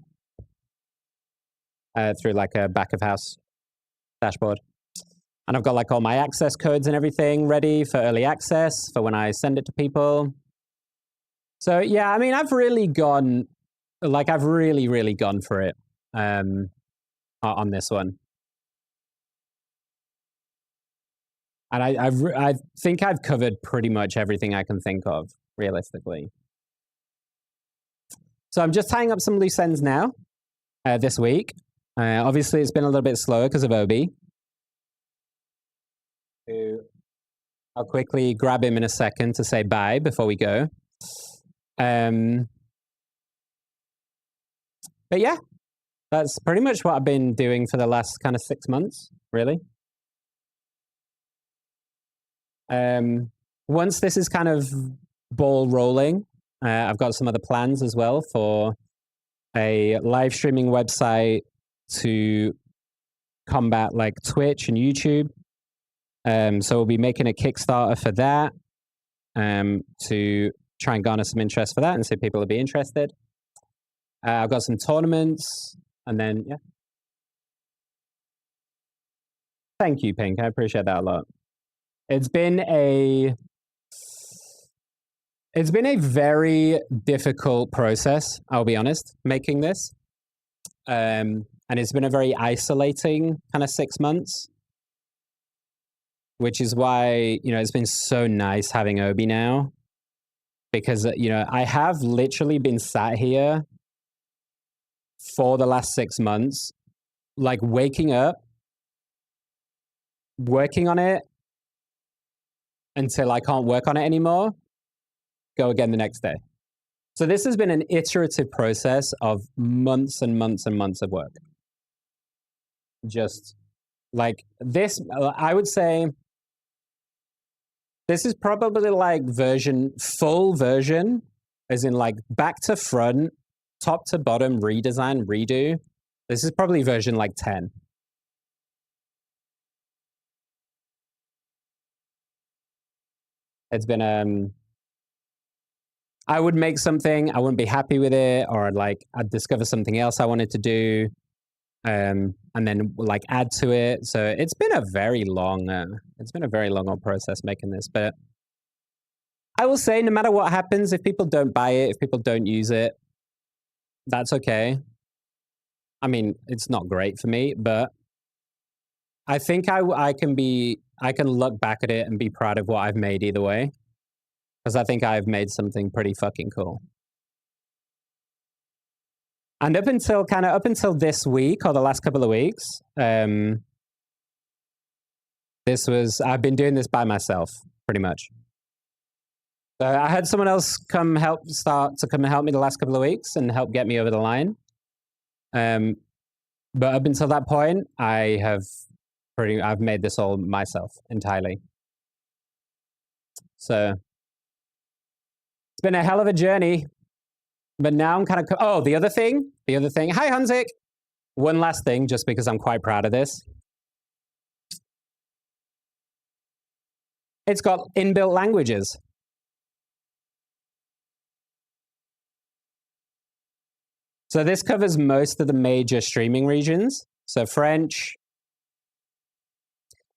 through a back of house dashboard. And I've got all my access codes and everything ready for early access for when I send it to people. So yeah, I mean, I've really gone, I've really gone for it on this one. And I think I've covered pretty much everything I can think of, realistically. So I'm just tying up some loose ends now, this week. Obviously, it's been a little bit slower because of Obie. I'll quickly grab him in a second to say bye before we go. But yeah, that's pretty much what I've been doing for the last kind of 6 months, really. Once this is kind of ball rolling, I've got some other plans as well for a live streaming website to combat Twitch and YouTube. So we'll be making a Kickstarter for that to try and garner some interest for that and see if people will be interested. I've got some tournaments, and then yeah. Thank you, Pink. I appreciate that a lot. It's been a very difficult process, I'll be honest, making this. And it's been a very isolating kind of 6 months, which is why, it's been so nice having Obie now. Because, I have literally been sat here for the last 6 months, like waking up, working on it until I can't work on it anymore, go again the next day. So this has been an iterative process of months and months and months of work. Just like this, I would say this is probably like full version, as in like back to front, top to bottom, redesign, redo. This is probably version like 10. It's been, I would make something, I wouldn't be happy with it, or I'd discover something else I wanted to do, and then like add to it. So it's been a very long old process making this. But I will say, no matter what happens, if people don't buy it, if people don't use it, that's okay. I mean, it's not great for me, but I think I can look back at it and be proud of what I've made either way. Because I think I've made something pretty fucking cool. And up until this week or the last couple of weeks, I've been doing this by myself, pretty much. I had someone else come help me the last couple of weeks and help get me over the line. But up until that point, I've made this all myself entirely. So it's been a hell of a journey, but now I'm kind of, the other thing. Hi, Hanzik. One last thing, just because I'm quite proud of this. It's got inbuilt languages. So this covers most of the major streaming regions. So French.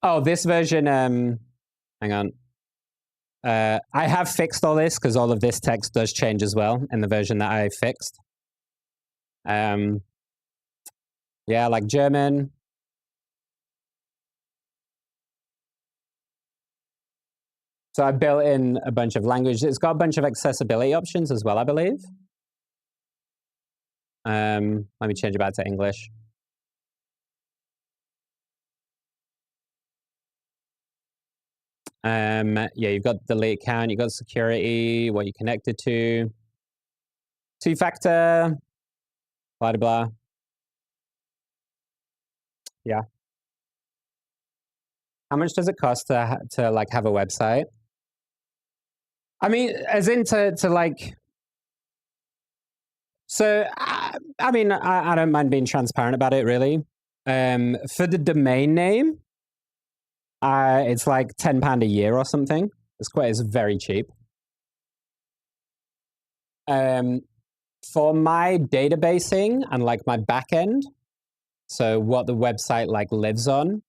Oh, this version, hang on. I have fixed all this because all of this text does change as well in the version that I fixed. Yeah, like German. So I built in a bunch of languages. It's got a bunch of accessibility options as well, I believe. Let me change it back to English. Yeah, you've got delete account, you've got security, what you connected to, two-factor, blah, blah, blah. Yeah. How much does it cost to like have a website? I mean, as in to like. So I mean, I don't mind being transparent about it, really. For the domain name, it's like £10 a year or something. It's very cheap. For my databasing and like my backend, so what the website like lives on,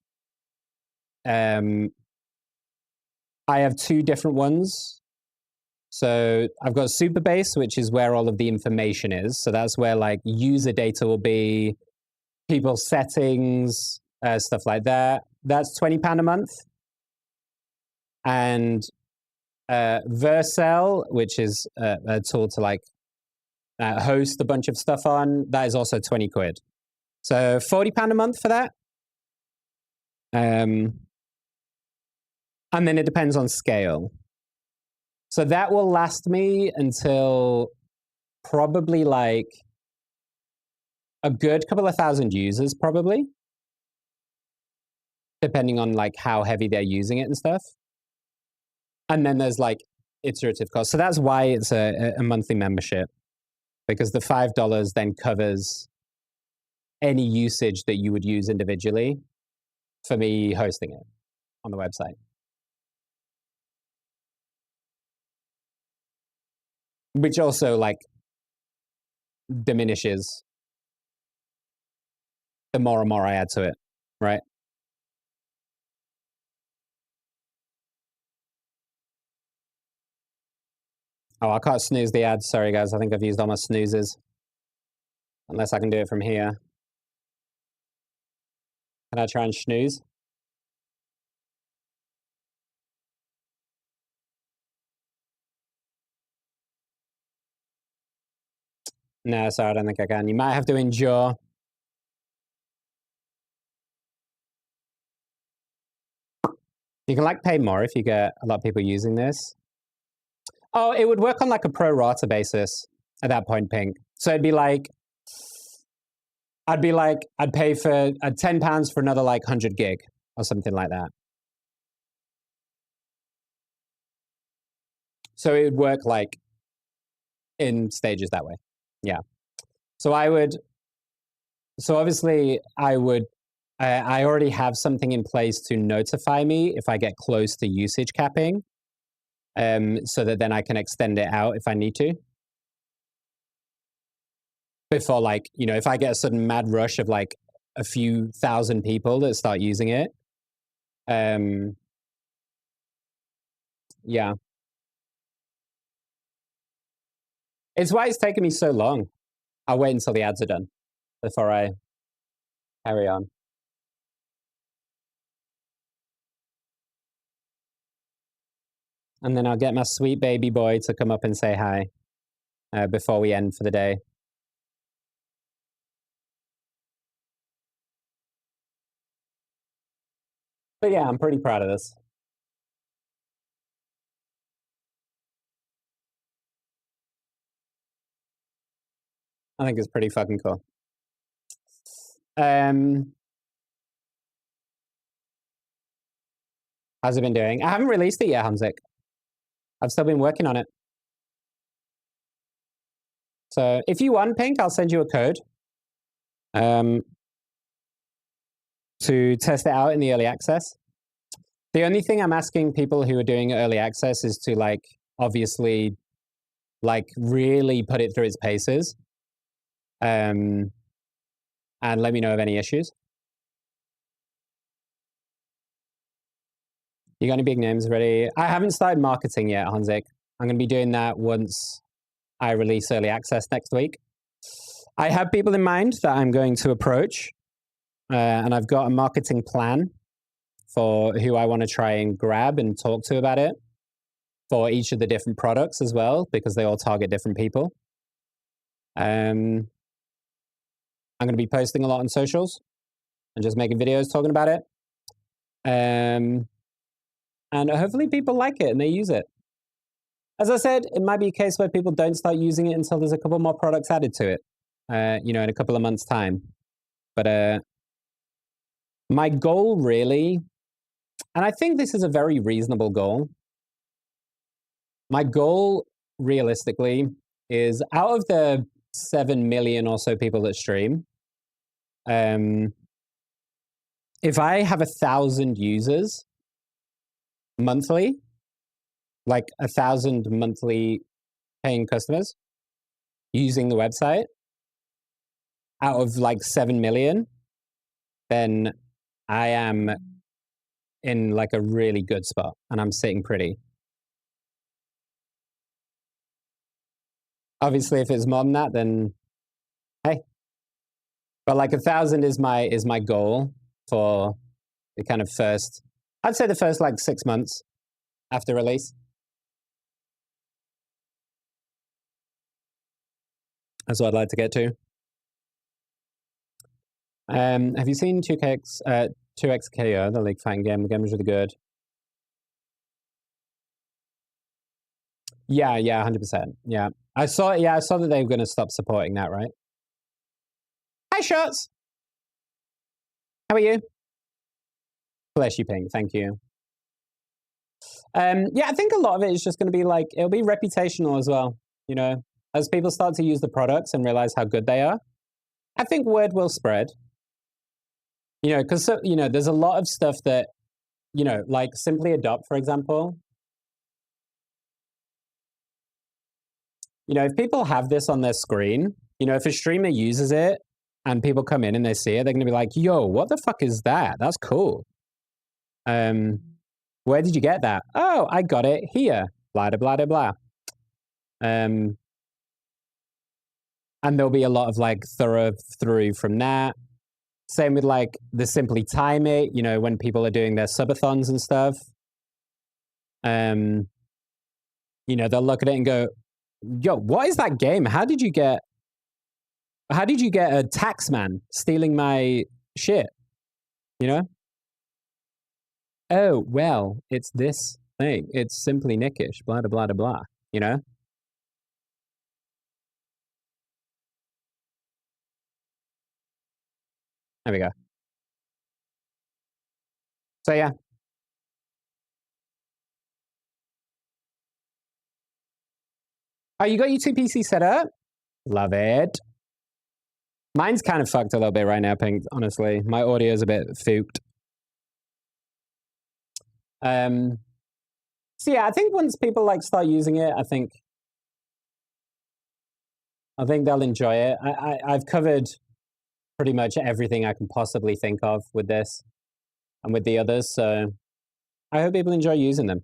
I have two different ones. So I've got Superbase, which is where all of the information is. So that's where like user data will be, people's settings, stuff like that. That's £20 a month. And Vercel, which is a tool to like host a bunch of stuff on, that is also 20 quid. So £40 a month for that. And then it depends on scale. So that will last me until probably like a good couple of thousand users, probably, depending on like how heavy they're using it and stuff. And then there's like iterative costs. So that's why it's a monthly membership, because the $5 then covers any usage that you would use individually for me hosting it on the website. Which also like diminishes the more and more I add to it, right? Oh, I can't snooze the ads. Sorry, guys. I think I've used all my snoozes. Unless I can do it from here. Can I try and snooze? No, sorry, I don't think I can. You might have to endure. You can like pay more if you get a lot of people using this. Oh, it would work on like a pro rata basis at that point, Pink. So it'd be like, I'd pay for £10 for another like 100 gig or something like that. So it would work like in stages that way. Yeah. So obviously I already have something in place to notify me if I get close to usage capping, so that then I can extend it out if I need to. Before, like, you know, if I get a sudden mad rush of like a few thousand people that start using it, yeah. It's why it's taken me so long. I'll wait until the ads are done before I carry on. And then I'll get my sweet baby boy to come up and say hi before we end for the day. But yeah, I'm pretty proud of this. I think it's pretty fucking cool. How's it been doing? I haven't released it yet, Hanzik. I've still been working on it. So if you want, Pink, I'll send you a code to test it out in the early access. The only thing I'm asking people who are doing early access is to like, obviously, like really put it through its paces. And let me know of any issues. You got any big names ready? I haven't started marketing yet, Hanzik. I'm going to be doing that once I release early access next week. I have people in mind that I'm going to approach, and I've got a marketing plan for who I want to try and grab and talk to about it for each of the different products as well, because they all target different people. I'm going to be posting a lot on socials and just making videos talking about it. And hopefully people like it and they use it. As I said, it might be a case where people don't start using it until there's a couple more products added to it, you know, in a couple of months' time. But my goal really, and I think this is a very reasonable goal, my goal realistically is out of the 7 million or so people that stream, if I have 1,000 users monthly, like 1,000 monthly paying customers using the website out of like 7 million, then I am in like a really good spot and I'm sitting pretty. Obviously, if it's more than that, then hey. But like 1,000 is my goal for the kind of first, I'd say the first like 6 months after release. That's what I'd like to get to. Have you seen 2X KO, the league fighting game? The game was really good. Yeah, 100%. Yeah. I saw that they were going to stop supporting that, right? Hi, Shots. How are you? Bless you, Pink. Thank you. Yeah, I think a lot of it is just going to be like, it'll be reputational as well. You know, as people start to use the products and realize how good they are, I think word will spread. You know, because, you know, there's a lot of stuff that, you know, like Simply Adopt, for example. You know, if people have this on their screen You know, if a streamer uses it and people come in and they see it, they're going to be like, yo, what the fuck is that? That's cool. Where did you get that? Oh, I got it here. Blah, blah, blah, blah. And there'll be a lot of like thorough through from that. Same with like the Simply Time It, you know, when people are doing their subathons and stuff. You know, they'll look at it and go, yo, what is that game? How did you get a taxman stealing my shit? You know? Oh, well, it's this thing. It's simply Nickish, blah, blah, blah, blah, you know? There we go. So yeah. Oh, you got your two PC set up? Love it. Mine's kind of fucked a little bit right now, Pink, honestly. My audio is a bit fooked. So yeah, I think once people like start using it, I think they'll enjoy it. I've covered pretty much everything I can possibly think of with this and with the others, so I hope people enjoy using them.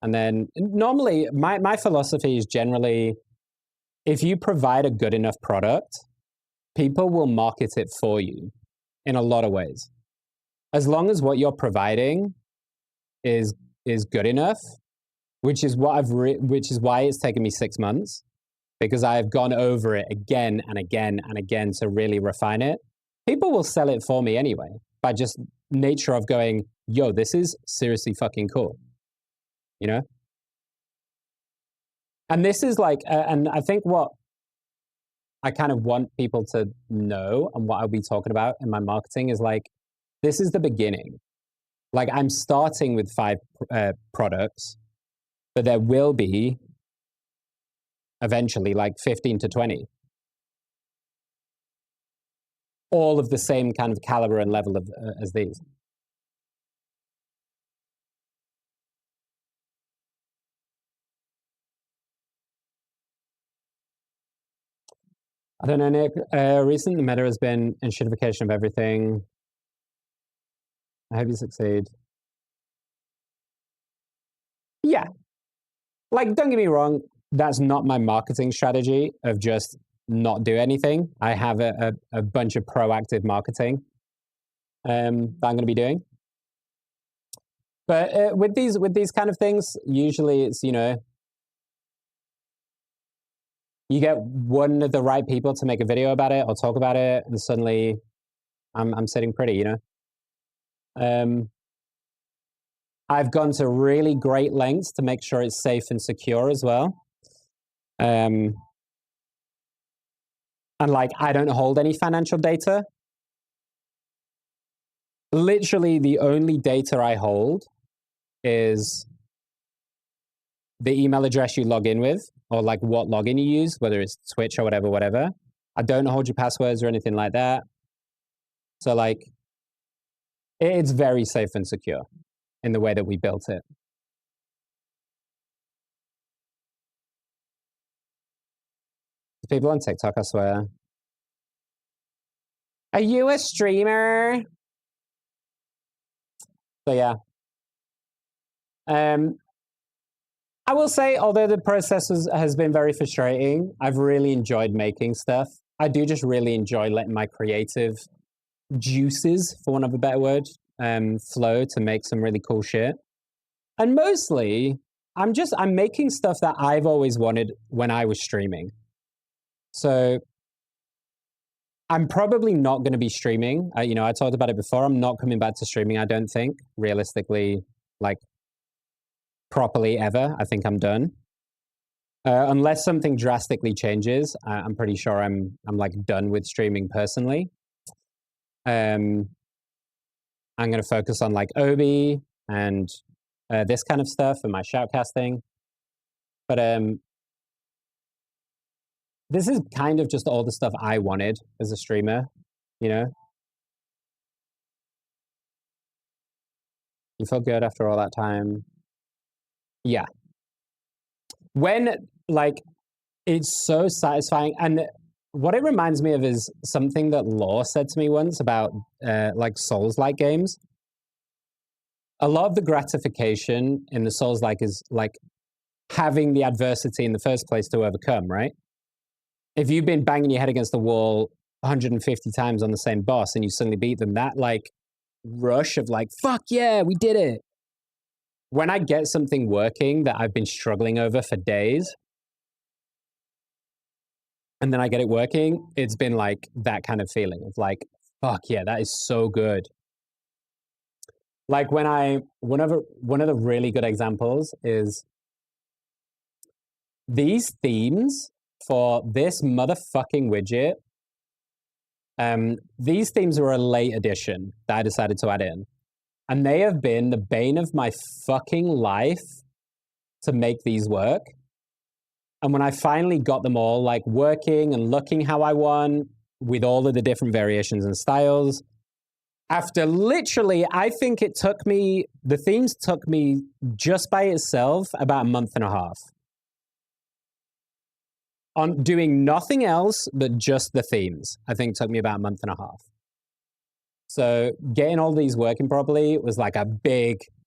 And then normally my philosophy is generally, if you provide a good enough product, people will market it for you in a lot of ways. As long as what you're providing is good enough, which is what which is why it's taken me 6 months, because I've gone over it again and again and again to really refine it. People will sell it for me anyway, by just nature of going, yo, this is seriously fucking cool. You know? And this is like, and I think what I kind of want people to know and what I'll be talking about in my marketing is like, this is the beginning. Like I'm starting with 5 products, but there will be eventually like 15 to 20. All of the same kind of caliber and level of as these. I don't know, Nick. Recent the meta has been enshittification of everything. I hope you succeed. Yeah. Like, don't get me wrong, that's not my marketing strategy of just not do anything. I have a bunch of proactive marketing that I'm going to be doing. But with these kind of things, usually it's, you know, you get one of the right people to make a video about it or talk about it, and suddenly I'm sitting pretty, you know. I've gone to really great lengths to make sure it's safe and secure as well. And like, I don't hold any financial data. Literally, the only data I hold is the email address you log in with, or like what login you use, whether it's Twitch or whatever. I don't hold your passwords or anything like that. So like, it's very safe and secure in the way that we built it. People on TikTok, I swear. Are you a streamer? So yeah. I will say, although the process has been very frustrating, I've really enjoyed making stuff. I do just really enjoy letting my creative juices, for want of a better word, flow to make some really cool shit. And mostly, I'm making stuff that I've always wanted when I was streaming. So I'm probably not going to be streaming. You know, I talked about it before. I'm not coming back to streaming, I don't think, realistically, like properly ever. I think I'm done. Unless something drastically changes, I'm pretty sure I'm like done with streaming personally. I'm going to focus on like Obie and this kind of stuff and my shoutcasting. But this is kind of just all the stuff I wanted as a streamer, you know? You feel good after all that time? Yeah. When, like, it's so satisfying. And what it reminds me of is something that Law said to me once about like Souls-like games. A lot of the gratification in the Souls-like is like having the adversity in the first place to overcome, right? If you've been banging your head against the wall 150 times on the same boss and you suddenly beat them, that like rush of like, fuck yeah, we did it. When I get something working that I've been struggling over for days, and then I get it working, it's been like that kind of feeling of like, fuck yeah, that is so good. Like one of the really good examples is these themes for this motherfucking widget. These themes were a late addition that I decided to add in. And they have been the bane of my fucking life to make these work. And when I finally got them all like working and looking how I want with all of the different variations and styles, after literally, I think it took me, the themes took me just by itself about a month and a half. On doing nothing else but just the themes, I think took me about a month and a half. So getting all these working properly was like that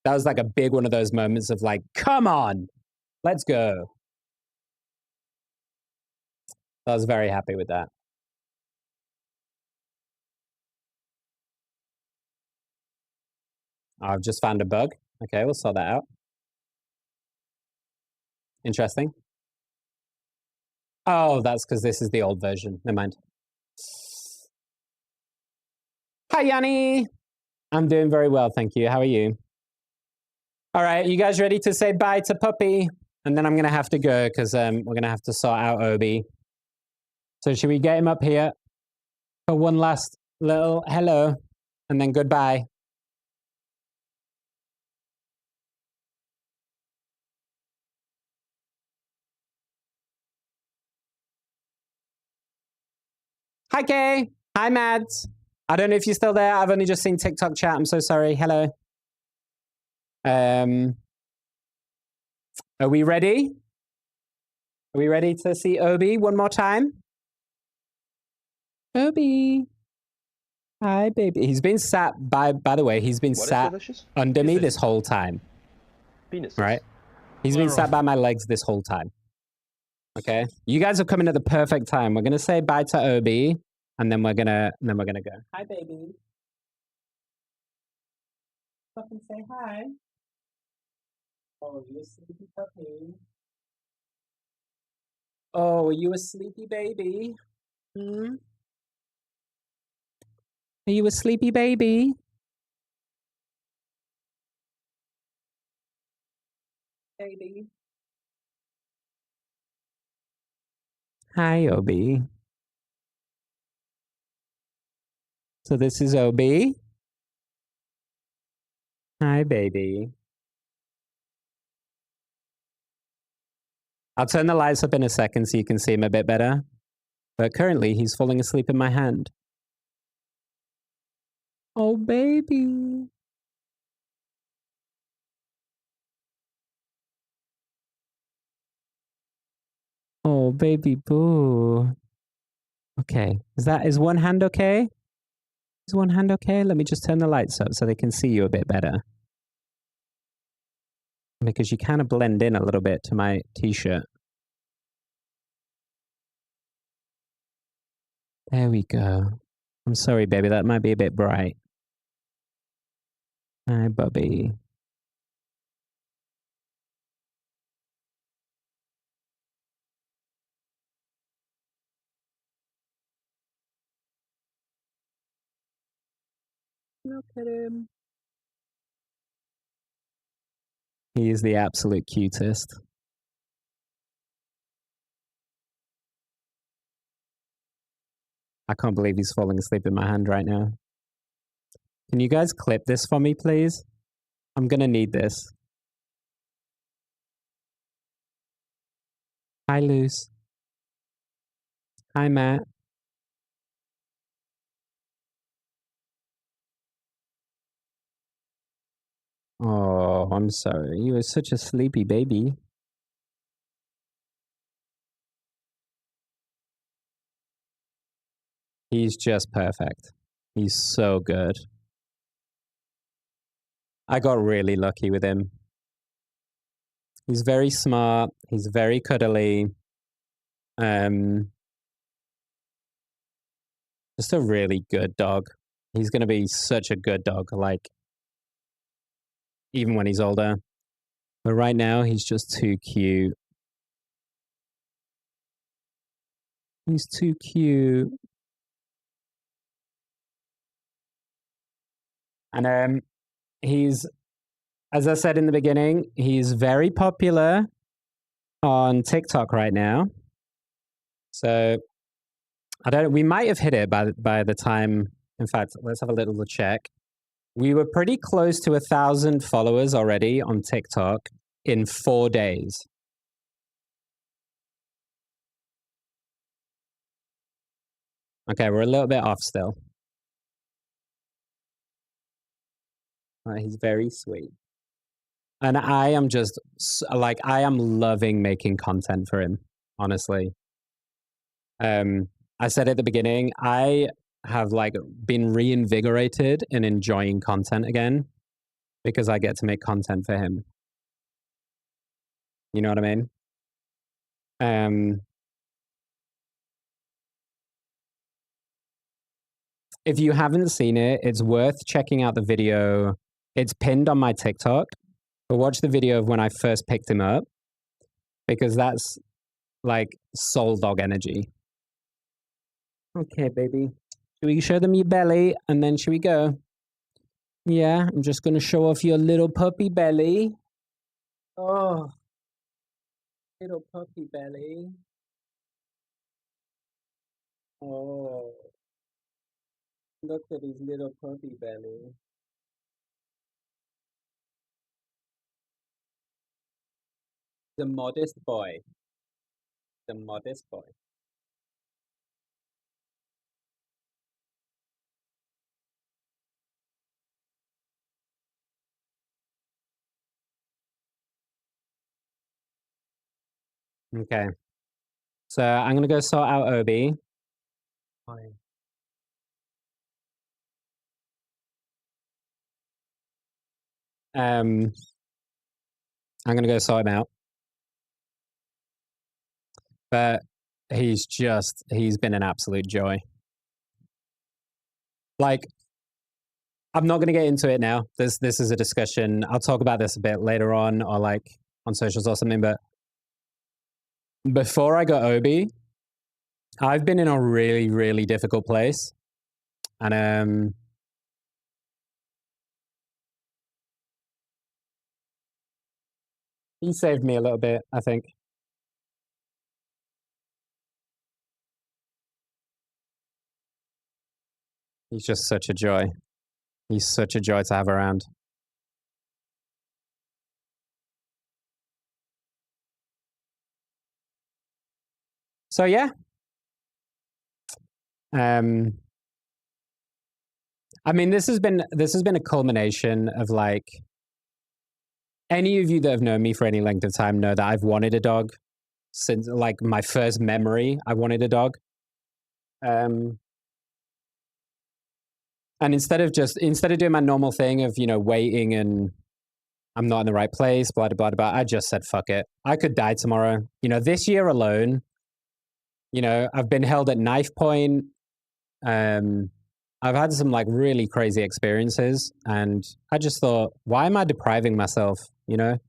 was like a big one of those moments of like, come on, let's go. I was very happy with that. I've just found a bug. Okay, we'll sort that out. Interesting. Oh, that's because this is the old version. Never mind. Hi, Yanni. I'm doing very well, thank you. How are you? All right, you guys ready to say bye to Puppy? And then I'm going to have to go because we're going to have to sort out Obie. So should we get him up here for one last little hello and then goodbye? Hi, Kay. Hi, Mads. I don't know if you're still there. I've only just seen TikTok chat. I'm so sorry. Hello. Are we ready? Are we ready to see Obie one more time? Obie. Hi, baby. He's been sat by the way, he's been sat under me this whole time. Penis. Right? He's been sat by my legs this whole time. Okay? You guys have come in at the perfect time. We're gonna say bye to Obie, and then we're gonna go. Hi, baby. Fucking say hi. Oh, you a sleepy puppy. Oh, are you a sleepy baby? Hmm? Are you a sleepy baby? Baby. Hi, Obie. So this is Obie. Hi, baby. I'll turn the lights up in a second so you can see him a bit better. But currently, he's falling asleep in my hand. Oh, baby. Oh, baby boo. Okay. Is one hand okay? Is one hand okay? Let me just turn the lights up so they can see you a bit better. Because you kind of blend in a little bit to my t-shirt. There we go. I'm sorry, baby. That might be a bit bright. Hi, Bubby. Look at him. He is the absolute cutest. I can't believe he's falling asleep in my hand right now. Can you guys clip this for me, please? I'm gonna need this. Hi, Luce. Hi, Matt. Oh, I'm sorry. You were such a sleepy baby. He's just perfect. He's so good. I got really lucky with him. He's very smart. He's very cuddly. Just a really good dog. He's going to be such a good dog, like, even when he's older. But right now, he's just too cute. He's too cute. And he's, as I said in the beginning, he's very popular on TikTok right now. So we might have hit it by the time. In fact, let's have a little check. We were pretty close to 1,000 followers already on TikTok in 4 days. Okay, we're a little bit off still. He's very sweet. And I am just, like, I am loving making content for him, honestly. I said at the beginning, I have, like, been reinvigorated in enjoying content again because I get to make content for him. You know what I mean? If you haven't seen it, it's worth checking out the video. It's pinned on my TikTok. But watch the video of when I first picked him up because that's like soul dog energy. Okay, baby. Should we show them your belly and then should we go? Yeah, I'm just going to show off your little puppy belly. Oh, little puppy belly. Oh, look at his little puppy belly. The modest boy. The modest boy. Okay. So I'm going to go sort out Obie. Fine. I'm going to go sort him out. But he's been an absolute joy. Like, I'm not going to get into it now. This is a discussion. I'll talk about this a bit later on or like on socials or something. But before I got Obie, I've been in a really, really difficult place. And he saved me a little bit, I think. He's just such a joy. He's such a joy to have around. So yeah. I mean, this has been a culmination of like any of you that have known me for any length of time know that I've wanted a dog since like my first memory. I wanted a dog. And instead of doing my normal thing of, you know, waiting and I'm not in the right place, blah, blah, blah, I just said, fuck it. I could die tomorrow. You know, this year alone, you know, I've been held at knife point. I've had some like really crazy experiences and I just thought, why am I depriving myself, you know?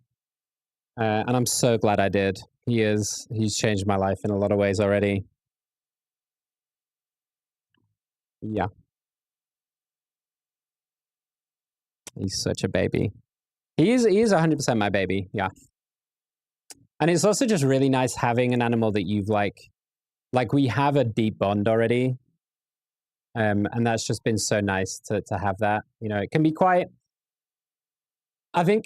And I'm so glad I did. He's changed my life in a lot of ways already. Yeah. He's such a baby. He is 100% my baby. Yeah. And it's also just really nice having an animal that you've like we have a deep bond already. And that's just been so nice to have that. You know, it can be quite, I think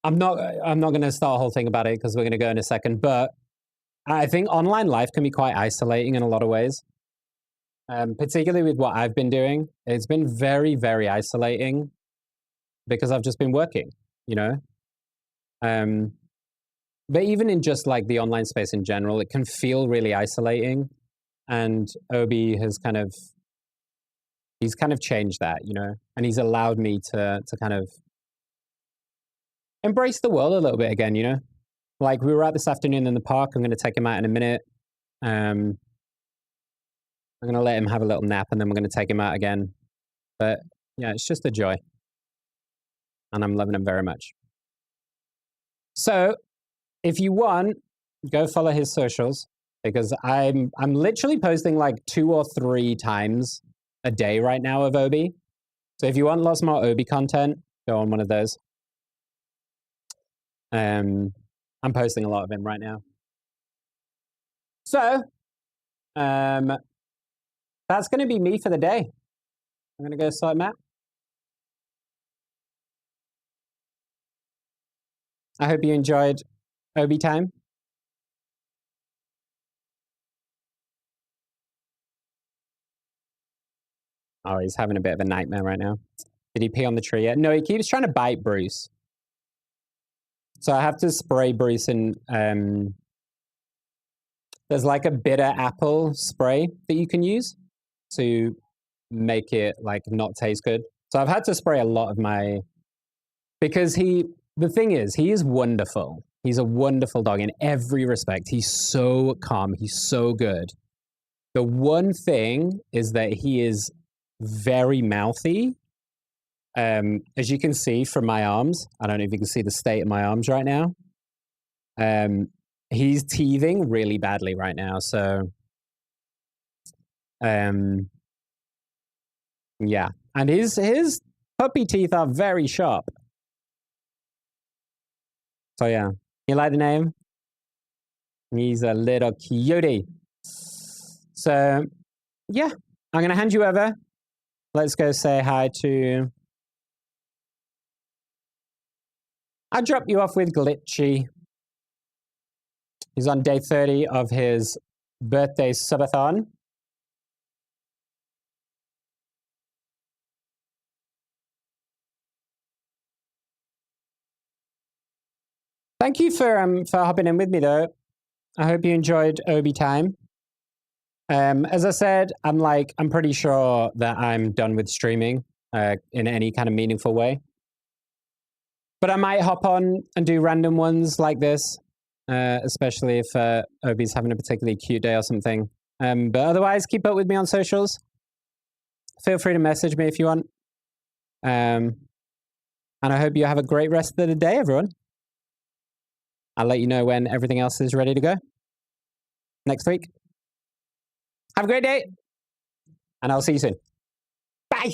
I'm not going to start a whole thing about it because we're going to go in a second, but I think online life can be quite isolating in a lot of ways. Particularly with what I've been doing. It's been very, very isolating because I've just been working, you know? But even in just like the online space in general, it can feel really isolating. And Obie has he's kind of changed that, you know, and he's allowed me to kind of embrace the world a little bit again, you know. Like we were out this afternoon in the park. I'm going to take him out in a minute. I'm going to let him have a little nap, and then we're going to take him out again. But yeah, it's just a joy, and I'm loving him very much. So, if you want, go follow his socials, because I'm literally posting like 2 or 3 times a day right now of Obie. So if you want lots more Obie content, go on one of those. I'm posting a lot of him right now. So, that's going to be me for the day. I'm going to go sort him out. I hope you enjoyed Obie time. Oh, he's having a bit of a nightmare right now. Did he pee on the tree yet? No, he keeps trying to bite Bruce. So I have to spray Bruce in, there's like a bitter apple spray that you can use to make it like not taste good. So I've had to spray a lot of my, because the thing is, he is wonderful. He's a wonderful dog in every respect. He's so calm. He's so good. The one thing is that he is very mouthy. As you can see from my arms, I don't know if you can see the state of my arms right now. He's teething really badly right now. So, yeah. And his puppy teeth are very sharp. So, yeah. You like the name? He's a little cutie. So, yeah. I'm going to hand you over. Let's go say hi to... I'll drop you off with Glitchy. He's on day 30 of his birthday subathon. Thank you for hopping in with me, though. I hope you enjoyed Obie time. As I said, I'm pretty sure that I'm done with streaming in any kind of meaningful way. But I might hop on and do random ones like this, especially if Obie's having a particularly cute day or something. But otherwise, keep up with me on socials. Feel free to message me if you want. And I hope you have a great rest of the day, everyone. I'll let you know when everything else is ready to go next week. Have a great day, and I'll see you soon. Bye.